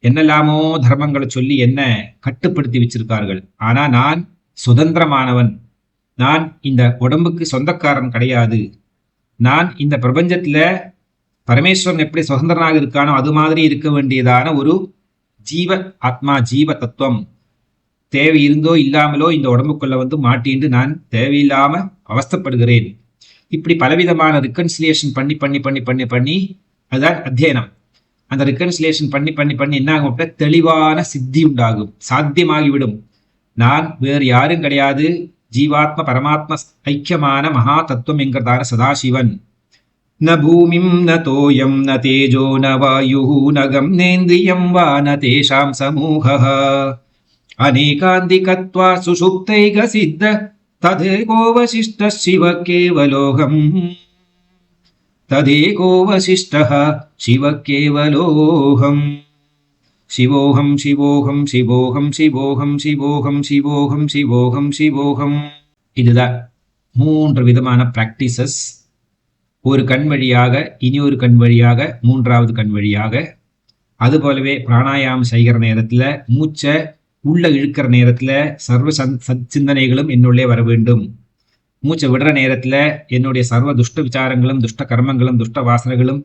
என்னெல்லாமோ தர்மங்களை சொல்லி என்ன கட்டுப்படுத்தி வச்சிருக்கார்கள். ஆனா நான் சுதந்திரமானவன். நான் இந்த உடம்புக்கு சொந்தக்காரன் கிடையாது. நான் இந்த பிரபஞ்சத்துல பரமேஸ்வரன் எப்படி சுதந்திரனாக இருக்கானோ அது மாதிரி இருக்க வேண்டியதான ஒரு ஜீவ ஆத்மா, ஜீவ தத்துவம். தேவை இருந்தோ இல்லாமலோ இந்த உடம்புக்குள்ள மாட்டின்னு நான் தேவையில்லாம அவஸ்தப்படுகிறேன். இப்படி பலவிதமான ரிகன்சிலியேஷன் பண்ணி பண்ணி பண்ணி பண்ணி பண்ணி அதுதான் அத்தியனம். அந்த ரிகன்சிலியேஷன் பண்ணி பண்ணி பண்ணி என்ன ஆகும்? தெளிவான சித்தி உண்டாகும், சாத்தியமாகிவிடும். நான் வேறு யாரும் கிடையாது, ஜீவாத்ம பரமாத்ம ஐக்கியமான மகா தத்துவம் என்கிறதான சதாசிவன். ந பூமிம் ந தோயம் ந தேஜோ ந வாயு ந கம்னேந்திரியம் வா ந தேஷாம் சமூஹः அநேகாந்திகத்வா சுஷுப்தைக சித்த ததேகோ வசிஷ்டः சிவ கேவலோகம். ததேகோ வசிஷ்டः சிவ கேவலோகம். சிவோகம் சிவோகம் சிவோகம் சிவோகம் சிவோகம் சிவோகம் சிவோகம் சிவோகம். இதுதான் 3 விதமான பிராக்டிசஸ். ஒரு கண் வழியாக, இனி ஒரு கண் வழியாக, 3வது கண் வழியாக. அதுபோலவே பிராணாயாமம் செய்கிற நேரத்தில் மூச்சை உள்ள இழுக்கிற நேரத்துல சர்வ சிந்தனைகளும் என்னுள்ளே வர வேண்டும். மூச்சை விடுற நேரத்துல என்னுடைய சர்வ துஷ்ட விசாரங்களும் துஷ்ட கர்மங்களும் துஷ்ட வாசனைகளும்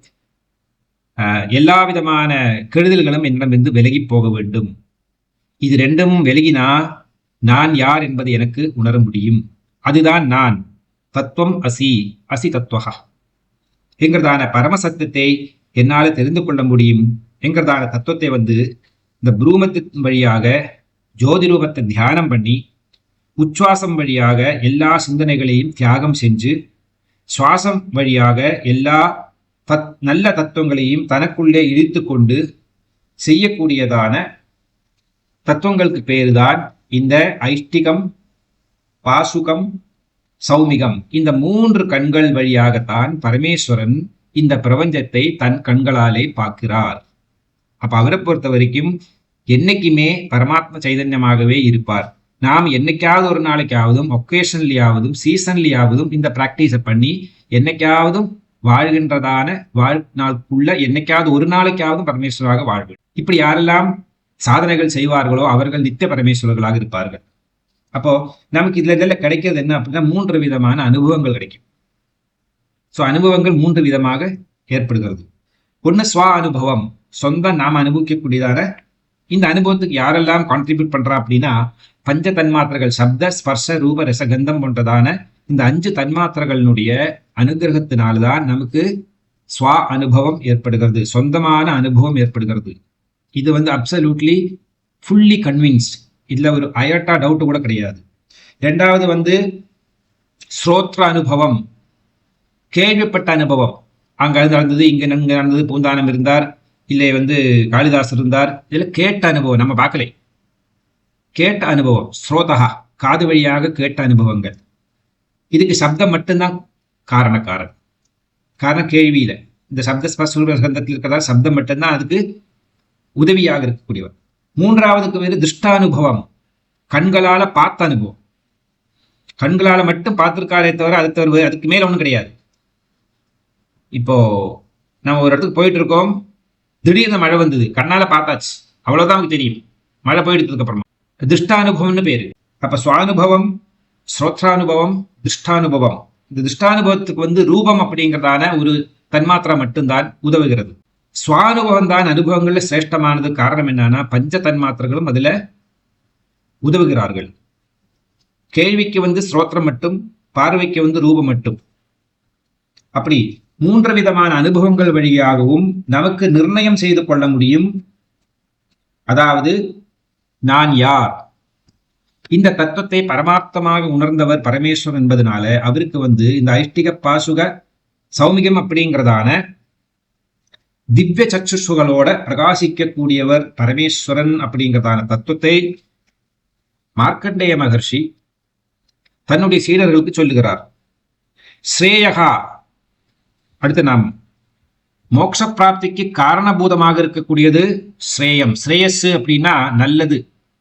எல்லா விதமான கெடுதல்களும் என்னிடமிருந்து விலகி போக வேண்டும். இது ரெண்டும் விலகினா நான் யார் என்பது எனக்கு உணர முடியும். அதுதான் நான். தத்துவம் அசி அசி தத்துவகா என்கிறதான பரமசத்தியத்தை என்னால் தெரிந்து கொள்ள முடியும் என்கிறதான தத்துவத்தை இந்த புரூமத்தின் வழியாக ஜோதி ரூபத்தை தியானம் பண்ணி உச்சுவாசம் வழியாக எல்லா சிந்தனைகளையும் தியாகம் செஞ்சு சுவாசம் வழியாக எல்லா நல்ல தத்துவங்களையும் தனக்குள்ளே இழுத்து கொண்டு செய்யக்கூடியதான தத்துவங்களுக்கு பேருதான் இந்த ஐஷ்டிகம், பாசுகம், சௌமிகம். இந்த 3 கண்கள் வழியாகத்தான் பரமேஸ்வரன் இந்த பிரபஞ்சத்தை தன் கண்களாலே பார்க்கிறார். அப்ப அவரை பொறுத்த வரைக்கும் என்னைக்குமே பரமாத்ம சைதன்யமாகவே இருப்பார். நாம் என்னைக்காவது ஒரு நாளைக்காவதும் ஒகேஷனலியாவதும் சீசன்லியாவதும் இந்த பிராக்டிஸை பண்ணி என்னைக்காவதும் வாழ்கின்றதான வாழ்நாளுக்குள்ள என்னைக்காவது ஒரு நாளைக்காவது பரமேஸ்வராக வாழ்வு. இப்படி யாரெல்லாம் சாதனைகள் செய்வார்களோ அவர்கள் நித்திய பரமேஸ்வரர்களாக இருப்பார்கள். அப்போ நமக்கு இதெல்லாம் கிடைக்கிறது என்ன அப்படின்னா 3 விதமான அனுபவங்கள் கிடைக்கும். ஸோ அனுபவங்கள் 3 விதமாக ஏற்படுகிறது. ஒன்று ஸ்வ அனுபவம், சொந்த நாம் அனுபவிக்கக்கூடியதான இந்த அனுபவத்துக்கு யாரெல்லாம் கான்ட்ரிபியூட் பண்றா அப்படின்னா பஞ்ச தன்மாத்திரைகள், சப்த ஸ்பர்ஷ ரூப ரசகந்தம் போன்றதான இந்த 5 தன்மாத்திரைகளினுடைய அனுகிரகத்தினால்தான் நமக்கு ஸ்வ அனுபவம் ஏற்படுகிறது, சொந்தமான அனுபவம் ஏற்படுகிறது. இது அப்சல்யூட்லி ஃபுல்லி கன்வின்ஸ்ட், இதுல ஒரு அயட்டா டவுட் கூட கிடையாது. ரெண்டாவது ஸ்ரோத்ர அனுபவம், கேள்விப்பட்ட அனுபவம். அங்க நடந்தது, இங்க நடந்தது, பூந்தானம் இருந்தார், இல்லை காளிதாஸ் இருந்தார், இதுல கேட்ட அனுபவம், நம்ம பார்க்கலை, கேட்ட அனுபவம். ஸ்ரோதகா, காது வழியாக கேட்ட அனுபவங்கள். இதுக்கு சப்தம் மட்டும்தான் காரணம் கேள்வியில இந்த சப்த ஸ்பர்சத்தில் இருக்கிறதா சப்தம் மட்டும்தான் அதுக்கு உதவியாக இருக்கக்கூடியவர். மூன்றாவதுக்கு வேறு திருஷ்டானுபவம், கண்களால பார்த்த அனுபவம். கண்களால மட்டும் பார்த்திருக்காரே தவிர அதுக்கு மேல ஒன்றும் கிடையாது. இப்போ நம்ம ஒரு இடத்துக்கு போயிட்டு இருக்கோம், திடீர்னு மழை வந்தது, கண்ணால பார்த்தாச்சு, அவ்வளவுதான் நமக்கு தெரியும். மழை போயிடுறதுக்கு அப்புறமா திருஷ்டானுபவம்னு பேரு. அப்ப சுவானுபவம், ஸ்ரோத்ரானுபவம், திருஷ்டானுபவம். இந்த திருஷ்டானுபவத்துக்கு ரூபம் அப்படிங்கிறதான ஒரு தன்மாத்திரா மட்டும்தான் உதவுகிறது. சுவானுபவம் தான் அனுபவங்கள்ல சிரேஷ்டமானது. காரணம் என்னன்னா பஞ்ச தன்மாத்திரங்களும் அதுல உதவுகிறார்கள். கேள்விக்கு ஸ்ரோத்திரம் மட்டும், பார்வைக்கு ரூபம் மட்டும். அப்படி 3 விதமான அனுபவங்கள் வழியாகவும் நமக்கு நிர்ணயம் செய்து கொள்ள முடியும். அதாவது நான் யார், இந்த தத்துவத்தை பரமார்த்தமாக உணர்ந்தவர் பரமேஸ்வரன் என்பதனால அவருக்கு இந்த ஐஷ்டிக பாசுக சௌமிகம் அப்படிங்கிறதான திவ்ய சக்ஷுகளோட பிரகாசிக்கக்கூடியவர் பரமேஸ்வரன் அப்படிங்கிறதான தத்துவத்தை மார்க்கண்டேய மகர்ஷி தன்னுடைய சீடர்களுக்கு சொல்லுகிறார். ஸ்ரேயகா, அடுத்து நாம் மோட்ச பிராப்திக்கு காரணபூதமாக இருக்கக்கூடியது ஸ்ரேயம். ஸ்ரேயஸ் அப்படின்னா நல்லது,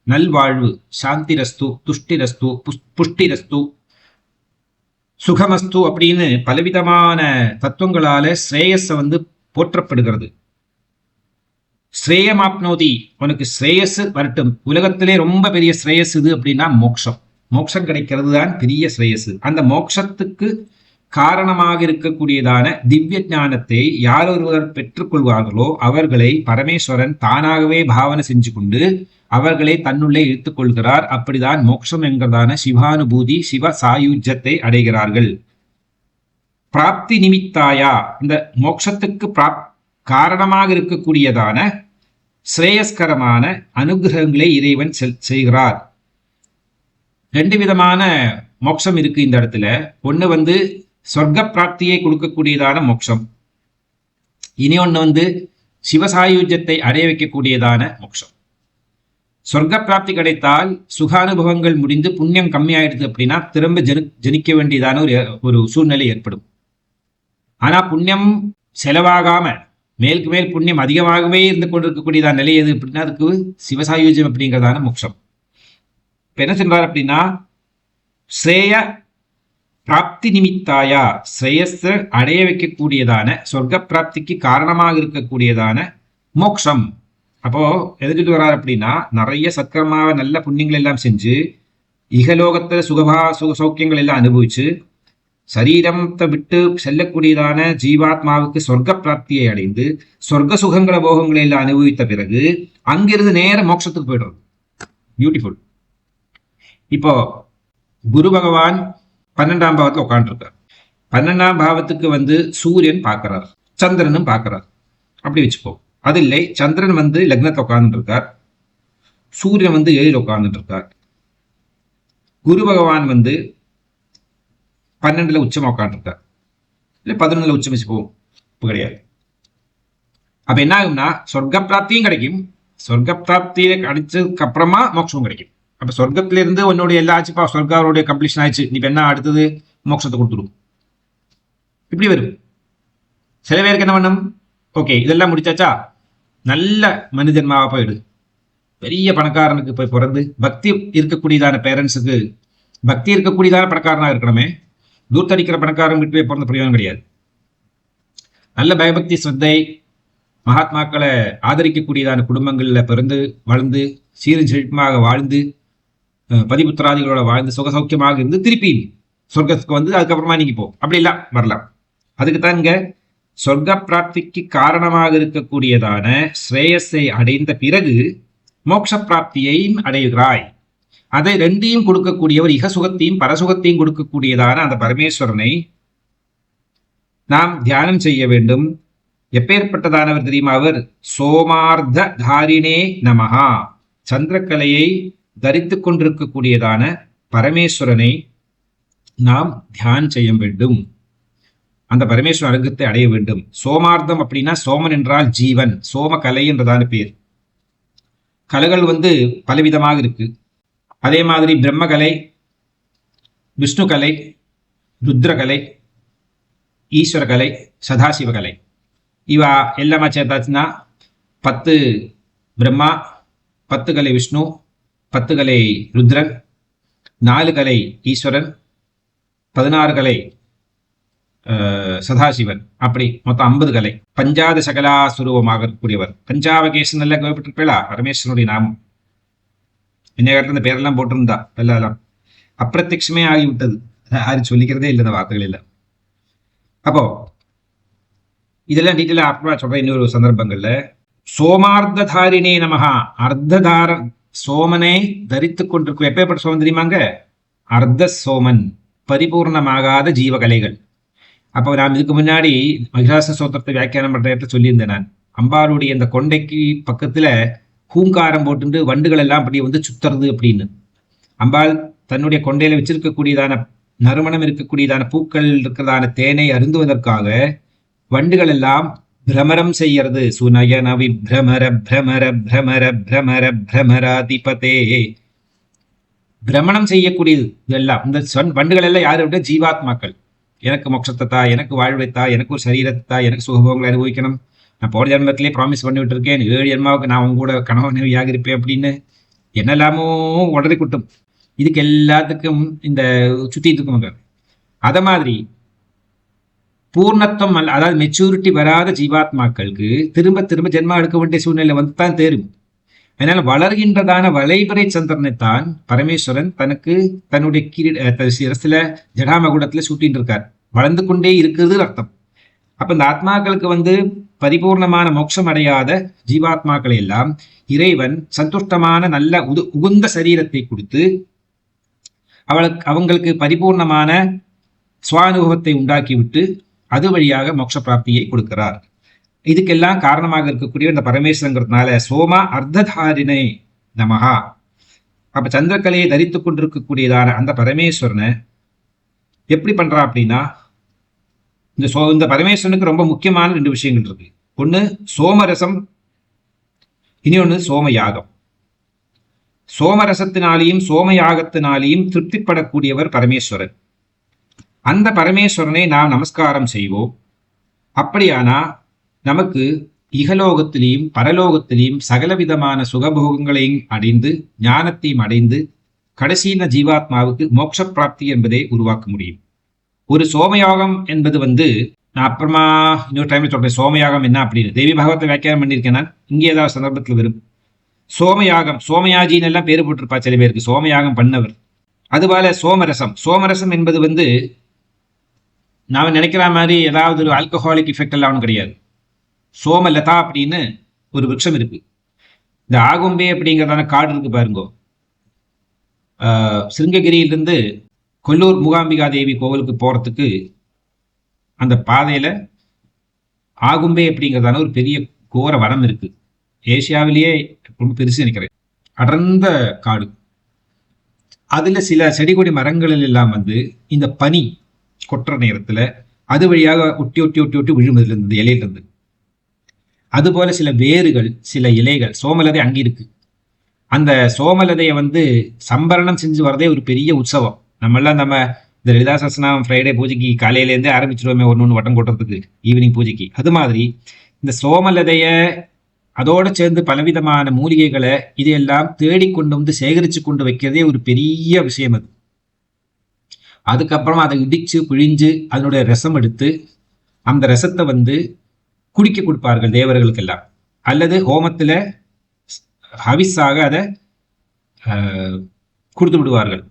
நல்வாழ்வு, சாந்தி ரஸ்து, துஷ்டி ரஸ்து, புஷ்டி ரஸ்து, சுகமஸ்து அப்படின்னு பலவிதமான தத்துவங்களால ஸ்ரேயஸ போற்றப்படுகிறது. ஸ்ரேயமாப்னோதி, உனக்கு ஸ்ரேயஸ் வரட்டும். உலகத்திலே ரொம்ப பெரிய ஸ்ரேயஸ் இது அப்படின்னா மோட்சம். மோட்சம் கிடைக்கிறது தான் பெரிய ஸ்ரேயஸ். அந்த மோட்சத்துக்கு காரணமாக இருக்கக்கூடியதான திவ்ய ஞானத்தை யார் ஒருவர் பெற்றுக்கொள்வார்களோ அவர்களை பரமேஸ்வரன் தானாகவே பாவனை செஞ்சு கொண்டு அவர்களை தன்னுள்ளே இழுத்துக் கொள்கிறார். அப்படிதான் மோட்சம் என்கிறதான சிவானுபூதி, சிவ சாயுஜ்யத்தை அடைகிறார்கள். பிராப்தி நிமித்தாயா, இந்த மோட்சத்துக்கு காரணமாக இருக்கக்கூடியதான ஸ்ரேயஸ்கரமான அனுகிரகங்களை இறைவன் செய்கிறார். 2 விதமான மோட்சம் இருக்கு இந்த இடத்துல. ஒண்ணு சொர்க்க பிராப்தியை கொடுக்கக்கூடியதான மோட்சம், இனி ஒண்ணு சிவசாயுஜ்யத்தை அடைய வைக்கக்கூடியதான மோட்சம். சொர்க்க பிராப்தி கிடைத்தால் சுகானுபவங்கள் முடிந்து புண்ணியம் கம்மியாயிடுது அப்படின்னா திரும்ப ஜனிக்க வேண்டியதான ஒரு சூழ்நிலை ஏற்படும். ஆனா புண்ணியம் செலவாகாம மேலுக்கு மேல் புண்ணியம் அதிகமாகவே இருந்து கொண்டிருக்கக்கூடியதான நிலை எது அப்படின்னா அதுக்கு சிவசாயுஜ்யம் அப்படிங்கிறதான மோட்சம். இப்ப என்ன சொல்றாரு அப்படின்னா ஸ்ரேய பிராப்தி நிமித்தாயா, ஸ்ரேயஸ் அடைய வைக்கக்கூடியதான சொர்க்க பிராப்திக்கு காரணமாக இருக்கக்கூடியதான மோட்சம் அப்போ எது சொல்லிட்டு வர்றாரு அப்படின்னா, நிறைய சத்கர்மாவை நல்ல புண்ணியங்கள் எல்லாம் செஞ்சு இகலோகத்துல சுக சௌக்கியங்கள் எல்லாம் அனுபவிச்சு சரீரத்தை விட்டு செல்லக்கூடியதான ஜீவாத்மாவுக்கு சொர்க்க பிராப்தியை அடைந்து சொர்க்க சுகங்களை போகங்களை எல்லாம் அனுபவித்த பிறகு அங்கிருந்து நேர மோட்சத்துக்கு போயிடுறது. பியூட்டிஃபுல். இப்போ குரு பகவான் 12ஆம் பாவத்துல உட்காந்துருக்கார். 12ஆம் பாவத்துக்கு வந்து சூரியன் பார்க்கிறார், சந்திரனும் பார்க்கிறார். அப்படி வச்சுப்போம். அது இல்லை, சந்திரன் வந்து லக்னத்தை உட்கார்ந்துட்டு இருக்கார், சூரியன் வந்து 7 உட்கார்ந்துட்டு இருக்கார், குரு பகவான் வந்து 12ல உச்சமா உட்காந்துருக்கார், இல்லை 11ல உச்சம் வச்சுப்போம், இப்போ கிடையாது. அப்ப என்ன ஆகும்னா சொர்க்க பிராப்தியும் கிடைக்கும், சொர்க்க பிராப்தியை கிடைச்சதுக்கு அப்புறமா மோட்சமும் கிடைக்கும். அப்ப சொர்க்கத்துல இருந்து உன்னுடைய எல்லா ஆச்சுப்பா, சொர்க்காரோடைய கம்ப்ளீஷன் ஆயிடுச்சு, நீ என்ன அடுத்தது மோட்சத்தை கொடுத்துடும், இப்படி வரும். சில பேருக்கு என்ன பண்ணும், ஓகே இதெல்லாம் முடிச்சாச்சா, நல்ல மனிதன்மாவா போயிடு, பெரிய பணக்காரனுக்கு போய் பிறந்து பக்தி இருக்கக்கூடியதான பேரண்ட்ஸுக்கு, பக்தி இருக்கக்கூடியதான பணக்காரனா இருக்கணுமே, தூர்த்தடிக்கிற பணக்காரன் வீட்டு போய் பிறந்த பிரயோஜனம் கிடையாது. நல்ல பயபக்தி ஸ்ரத்தை மகாத்மாக்களை ஆதரிக்கக்கூடியதான குடும்பங்கள்ல பிறந்து வளர்ந்து சீரும் செழிப்புமாக வாழ்ந்து பதிபுத்திராதிகளோட வாழ்ந்து சுகசௌக்கியமாக இருந்து திருப்பி சொர்க்கத்துக்கு வந்து அதுக்கப்புறமா நீங்க போ, அப்படி எல்லாம் வரலாம். அதுக்குத்தான் இங்க சொர்க்க பிராப்திக்கு காரணமாக இருக்கக்கூடியதான ஸ்ரேயஸை அடைந்த பிறகு மோட்ச பிராப்தியையும் அடைகிறாய். அதை ரெண்டையும் கொடுக்கக்கூடியவர், இகசுகத்தையும் பரசுகத்தையும் கொடுக்கக்கூடியதான அந்த பரமேஸ்வரனை நாம் தியானம் செய்ய வேண்டும். எப்பேற்பட்டதானவர் தெரியுமா? அவர் சோமார்த்த தாரிணே நமஹா, சந்திரக்கலையை தரித்துக் கொண்டிருக்கக்கூடியதான பரமேஸ்வரனை நாம் தியானம் செய்ய வேண்டும். அந்த பரமேஸ்வர அருங்கத்தை அடைய வேண்டும். சோமார்த்தம் அப்படின்னா சோமன் என்றால் ஜீவன், சோமகலை என்றதான பேர். கலைகள் வந்து பலவிதமாக இருக்கு. அதே மாதிரி பிரம்மகலை, விஷ்ணுகலை, ருத்ரகலை, ஈஸ்வரகலை, சதாசிவகலை, இவா எல்லாமா சேர்த்தாச்சுன்னா 10 பிரம்மா, 10 கலை விஷ்ணு, 10 கலை ருத்ரன், 4 கலை ஈஸ்வரன், 16 கலை சதாசிவன், அப்படி மொத்தம் 50 கலை. பஞ்சாத சகலா சுரூபமாக இருக்கக்கூடியவர். பஞ்சாவகேசன் எல்லாம் கேள்விப்பட்டிருப்பீங்களா? பரமேஸ்வரனுடைய நாமம். இன்னைய காலத்துல இந்த பேரெல்லாம் போட்டிருந்தா எல்லாம் அப்பிரத்யட்சமே ஆகிவிட்டது, யாரும் சொல்லிக்கிறதே இல்லை இந்த வார்த்தைகள் எல்லாம். அப்போ இதெல்லாம் டீட்டெயிலா அப்புறமா சொல்றேன் இன்னொரு சந்தர்ப்பங்கள்ல. சோமார்த்தாரிணே நமஹா, அர்த்ததார சோமனை தரித்துக் கொண்டிருக்கும். எப்பேற்பட்ட சோமன் தெரியுமாங்க? அர்த்த சோமன், பரிபூர்ணமாகாத ஜீவகலைகள். அப்போ நான் இதுக்கு முன்னாடி மகிஷாசுர ஸ்தோத்திரத்தை வியாக்கியானம் பண்ற இடத்துல சொல்லியிருந்தேன். நான் அம்பாளுடைய இந்த கொண்டைக்கு பக்கத்துல ஹூங்காரம் போட்டு வண்டுகள் எல்லாம் அப்படி வந்து சுத்துறது அப்படின்னு. அம்பாள் தன்னுடைய கொண்டையில வச்சிருக்கக்கூடியதான நறுமணம் இருக்கக்கூடியதான பூக்கள் இருக்கிறதான தேனை அருந்துவதற்காக வண்டுகள் எல்லாம் பிரமரம் செய்யறது. சுனயன விப்ரமர பிரமர பிரமர பிரமர பிரமராதிபதே, பிரமணம் செய்யக்கூடியது இதெல்லாம். இந்த வண்டுகள் எல்லாம் யாரு விட ஜீவாத்மாக்கள். எனக்கு மோட்சத்தை தா, எனக்கு வாழ்வைத்தா, எனக்கு ஒரு சரீரத்தை தா, எனக்கு சுகபோகங்களை அனுபவிக்கணும், நான் போன ஜென்மத்திலே ப்ராமிஸ் பண்ணி விட்டுருக்கேன், 7 ஜென்மாவுக்கு நான் உங்க கூட கணவனையாக இருப்பேன் அப்படின்னு என்னெல்லாமோ உடறி குட்டும். இதுக்கு எல்லாத்துக்கும் இந்த சுத்திட்டு இருக்குங்க. அத மாதிரி பூர்ணத்துவம் அதாவது மெச்சூரிட்டி வராத ஜீவாத்மாக்களுக்கு திரும்ப திரும்ப ஜென்மா எடுக்க வேண்டிய சூழ்நிலை வந்து தான் தேரும். அதனால வளர்கின்றதான வளைபறை சந்திரனைத்தான் பரமேஸ்வரன் தனக்கு தன்னுடைய சிரசில ஜடாமகுடத்துல சூட்டின்னு இருக்கார். வளர்ந்து கொண்டே இருக்கிறது அர்த்தம். அப்ப இந்த ஆத்மாக்களுக்கு வந்து பரிபூர்ணமான மோட்சம் அடையாத ஜீவாத்மாக்களை எல்லாம் இறைவன் சந்துஷ்டமான நல்ல உகுந்த சரீரத்தை கொடுத்து அவங்களுக்கு பரிபூர்ணமான சுவானுபவத்தை உண்டாக்கிவிட்டு அது வழியாக மோட்ச பிராப்தியை கொடுக்கிறார். இதுக்கெல்லாம் காரணமாக இருக்கக்கூடிய இந்த பரமேஸ்வரங்கிறதுனால சோமா அர்த்ததாரிணை நமஹா. அப்ப சந்திரக்கலையை தரித்துக் கொண்டிருக்கக்கூடியதான அந்த பரமேஸ்வரனை எப்படி பண்றா அப்படின்னா, இந்த பரமேஸ்வரனுக்கு ரொம்ப முக்கியமான 2 விஷயங்கள் இருக்கு. ஒண்ணு சோமரசம், இனி ஒண்ணு சோமயாகம். சோமரசத்தினாலேயும் சோமயாகத்தினாலேயும் திருப்திப்படக்கூடியவர் பரமேஸ்வரன். அந்த பரமேஸ்வரனை நாம் நமஸ்காரம் செய்வோம். அப்படியானா நமக்கு இகலோகத்திலையும் பரலோகத்திலையும் சகலவிதமான சுகபோகங்களையும் அடைந்து ஞானத்தையும் அடைந்து கடைசியின ஜீவாத்மாவுக்கு மோட்ச பிராப்தி என்பதை உருவாக்க முடியும். ஒரு சோமயாகம் என்பது வந்து நான் அப்புறமா இன்னொரு டைம்ல சொல்றேன். சோமயாகம் என்ன அப்படின்னு தேவி பாகவத்தை வியாக்கியானம் பண்ணியிருக்கேன் நான். இங்கே ஏதாவது சந்தர்ப்பத்தில் வரும். சோமயாகம், சோமயாஜின்னு எல்லாம் பேர் போட்டிருப்பா சில பேருக்கு, சோமயாகம் பண்ணவர். அதுபோல சோமரசம், சோமரசம் என்பது நாம நினைக்கிற மாதிரி ஏதாவது ஒரு ஆல்கஹாலிக் எஃபெக்ட் எல்லாம் ஒன்றும் கிடையாது. சோமலதா அப்படின்னு ஒரு விருட்சம் இருக்கு. இந்த ஆகும்பே அப்படிங்கிறதான காடு இருக்கு பாருங்கோ. சிருங்ககிரியிலிருந்து கொல்லூர் மூகாம்பிகா தேவி கோவிலுக்கு போறதுக்கு அந்த பாதையில ஆகும்பே அப்படிங்கிறதான ஒரு பெரிய கோர வனம் இருக்கு. ஏசியாவிலேயே ரொம்ப பெருசு நினைக்கிறேன். அடர்ந்த காடு. அதுல சில செடி கொடி மரங்களில் எல்லாம் இந்த பனி கொட்டுற நேரத்துல அது வழியாக ஒட்டி ஒட்டி ஒட்டி ஒட்டி விழுமதுல இருந்து இலையிலிருந்து. அதுபோல சில வேர்கள், சில இலைகள், சோமலதை அங்கே இருக்கு. அந்த சோமலதையை சம்பரணம் செஞ்சு வரதே ஒரு பெரிய உற்சவம். நம்மெல்லாம் இந்த லலிதா சஹஸ்ரநாமம் ஃப்ரைடே பூஜைக்கு காலையிலேருந்தே ஆரம்பிச்சிருவோமே ஒன்று வட்டம் கொட்டுறதுக்கு, ஈவினிங் பூஜைக்கு. அது மாதிரி இந்த சோமலதைய அதோடு சேர்ந்து பலவிதமான மூலிகைகளை இதையெல்லாம் தேடிக்கொண்டு சேகரித்து கொண்டு வைக்கிறதே ஒரு பெரிய விஷயம். அதுக்கப்புறம் அதை இடிச்சு பிழிஞ்சு அதனுடைய ரசம் எடுத்து அந்த ரசத்தை குடிக்க கொடுப்பார்கள் தேவர்களுக்கெல்லாம், அல்லது ஹோமத்தில் ஹவிஸாக அதை கொடுத்து விடுவார்கள்.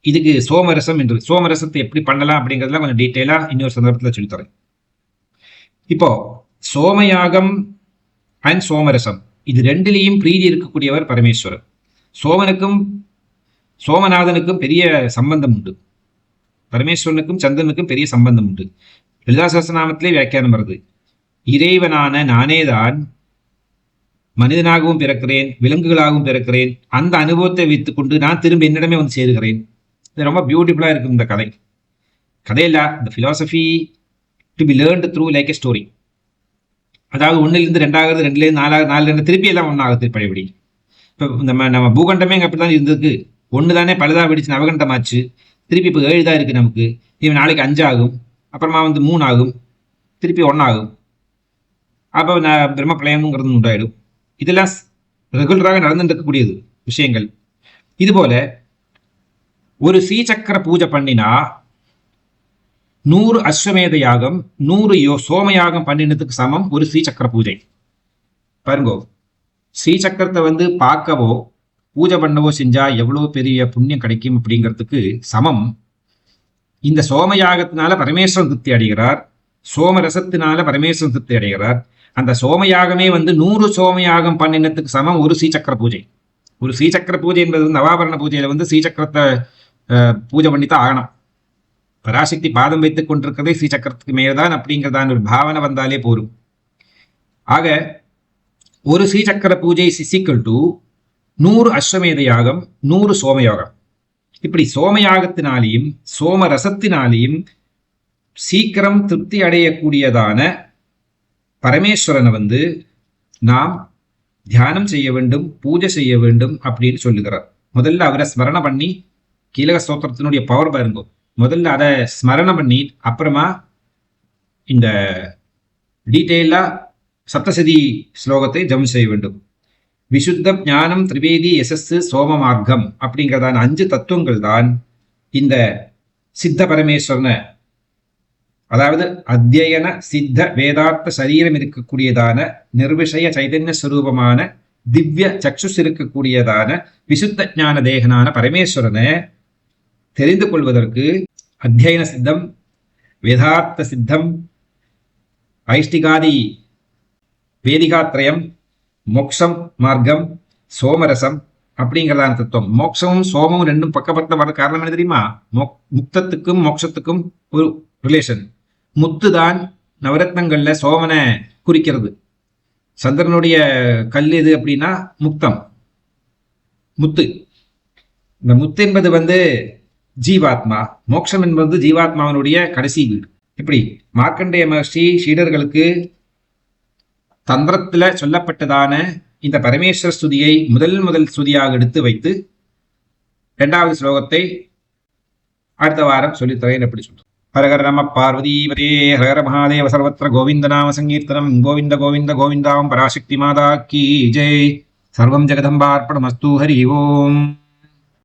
இதுக்கு சோமரசம் என்று. சோமரசத்தை எப்படி பண்ணலாம் அப்படிங்கிறதுலாம் கொஞ்சம் டீட்டெயிலாக இன்னொரு சந்தர்ப்பத்தில் சொல்லித்தரேன். இப்போ சோமயாகம் அண்ட் சோமரசம் இது ரெண்டுலேயும் பிரீதி இருக்கக்கூடியவர் பரமேஸ்வரர். சோமனுக்கும் சோமநாதனுக்கும் பெரிய சம்பந்தம் உண்டு, பரமேஸ்வரனுக்கும் சந்திரனுக்கும் பெரிய சம்பந்தம் உண்டு. லலிதா சஹஸ்ரநாமத்திலே வியாக்கியானம் வருது, இறைவனான நானேதான் மனிதனாகவும் பிறக்கிறேன், விலங்குகளாகவும் பிறக்கிறேன், அந்த அனுபவத்தை வைத்துக் கொண்டு நான் திரும்ப என்னிடமே சேருகிறேன். இது ரொம்ப பியூட்டிஃபுல்லா இருக்கும் இந்த கதை. கதையில இந்த philosophy to be learned through like a story. அதாவது ஒன்னிலிருந்து ரெண்டாகிறது, ரெண்டுலேருந்து நாலாவது, நாலுலேருந்து திருப்பி எல்லாம் ஒன்றாகுது பழையபடி. இப்போ நம்ம பூகண்டமே இங்கே அப்படி தான் இருந்ததுக்கு. ஒன்று தானே பழுதாக வெடிச்சு நவகண்டமாச்சு, திருப்பி இப்போ 7 தான் இருக்குது நமக்கு. இவன் நாளைக்கு 5 ஆகும், அப்புறமா 3 ஆகும், திருப்பி 1 ஆகும். அப்போ பிரம்ம பிரளயம்ங்கிறது உண்டாயிடும். இதெல்லாம் ரெகுலராக நடந்துட்டு இருக்கக்கூடியது விஷயங்கள். இதுபோல ஒரு ஸ்ரீசக்கர பூஜை பண்ணினா 100 அஸ்வமேத யாகம், 100 சோமயாகம் பண்ணினதுக்கு சமம் ஒரு ஸ்ரீசக்கர பூஜை. பாருங்கோ, ஸ்ரீசக்கரத்தை பார்க்கவோ பூஜை பண்ணவோ செஞ்சா எவ்வளவு பெரிய புண்ணியம் கிடைக்கும் அப்படிங்கிறதுக்கு சமம். இந்த சோமயாகத்தினால பரமேஸ்வரன் திருப்தி அடைகிறார், சோமரசத்தினால பரமேஸ்வரன் திருப்தி அடைகிறார். அந்த சோமயாகமே 100 சோமயாகம் பண்ணினதுக்கு சமம் ஒரு ஸ்ரீசக்கர பூஜை. ஒரு ஸ்ரீசக்கர பூஜை என்பது நவாபரண பூஜையில ஸ்ரீசக்கரத்தை பூஜை பண்ணித்தான் ஆகணும். பராசக்தி பாதம் வைத்துக் கொண்டிருக்கிறதே ஸ்ரீசக்கரத்துக்கு மேல்தான் அப்படிங்கிறதான ஒரு பாவனை வந்தாலே போரும். ஆக ஒரு ஸ்ரீசக்கர பூஜை சிசிக்கல் டு 100 அஸ்வமேத யாகம், 100 சோமயாகம். இப்படி சோமயாகத்தினாலேயும் சோமரசத்தினாலேயும் சீக்கிரம் திருப்தி அடையக்கூடியதான பரமேஸ்வரனை நாம் தியானம் செய்ய வேண்டும், பூஜை செய்ய வேண்டும் அப்படின்னு சொல்லுகிறார். முதல்ல அவரை ஸ்மரணம் பண்ணி, கீலக ஸ்தோத்திரத்தினுடைய பவர் பாருங்க, முதல்ல அதை ஸ்மரணம் பண்ணி அப்புறமா இந்த டீட்டெயிலா சப்தசதி ஸ்லோகத்தை ஜபம் செய்ய வேண்டும். விசுத்த ஞானம் திரிவேதி யசஸ் சோம மார்க்கம் அப்படிங்கிறதான 5 தத்துவங்கள் தான் இந்த சித்த பரமேஸ்வரனை, அதாவது அத்தியன சித்த வேதார்த்த சரீரம் இருக்கக்கூடியதான நிர்விஷய சைதன்ய ஸ்வரூபமான திவ்ய சக்ஷுஸ் இருக்கக்கூடியதான விசுத்த ஞான தேகனான பரமேஸ்வரனை தெரிந்து கொள்வதற்கு அத்தியன சித்தம், வேதார்த்த சித்தம், ஐஷ்டிகாதி வேதிகாத்ரயம், மோக்ஷம் மார்க்கம், சோமரசம் அப்படிங்கிறதான தத்துவம். மோக்ஷமும் சோமமும் ரெண்டும் பக்கபக்கத்தில் வர காரணம் என்ன தெரியுமா? முக்தத்துக்கும் மோட்சத்துக்கும் ஒரு ரிலேஷன். முத்து தான் நவரத்னங்கள்ல சோமனை குறிக்கிறது. சந்திரனுடைய கல் எது அப்படின்னா முக்தம், முத்து. இந்த முத்து என்பது ஜீவாத்மா, மோட்சம் என்பது ஜீவாத்மாவினுடைய கடைசி வீடு. இப்படி மார்க்கண்டேய மகர்ஷி சீடர்களுக்கு தந்திரத்துல சொல்லப்பட்டதான இந்த பரமேஸ்வர ஸ்துதியை முதல் ஸ்துதியாக எடுத்து வைத்து 2வது ஸ்லோகத்தை அடுத்த வாரம் சொல்லித்தரேன். எப்படி சொல்றேன்? ஹரஹர நம பார்வதீபதே ஹரஹர மகாதேவ சர்வத்திர கோவிந்த நாம சங்கீர்த்தனம். கோவிந்த கோவிந்த கோவிந்தாம். பராசக்தி மாதா கீ ஜெய். சர்வம் ஜெகதம்பார்ப்பணமஸ்து. ஹரி ஓம்.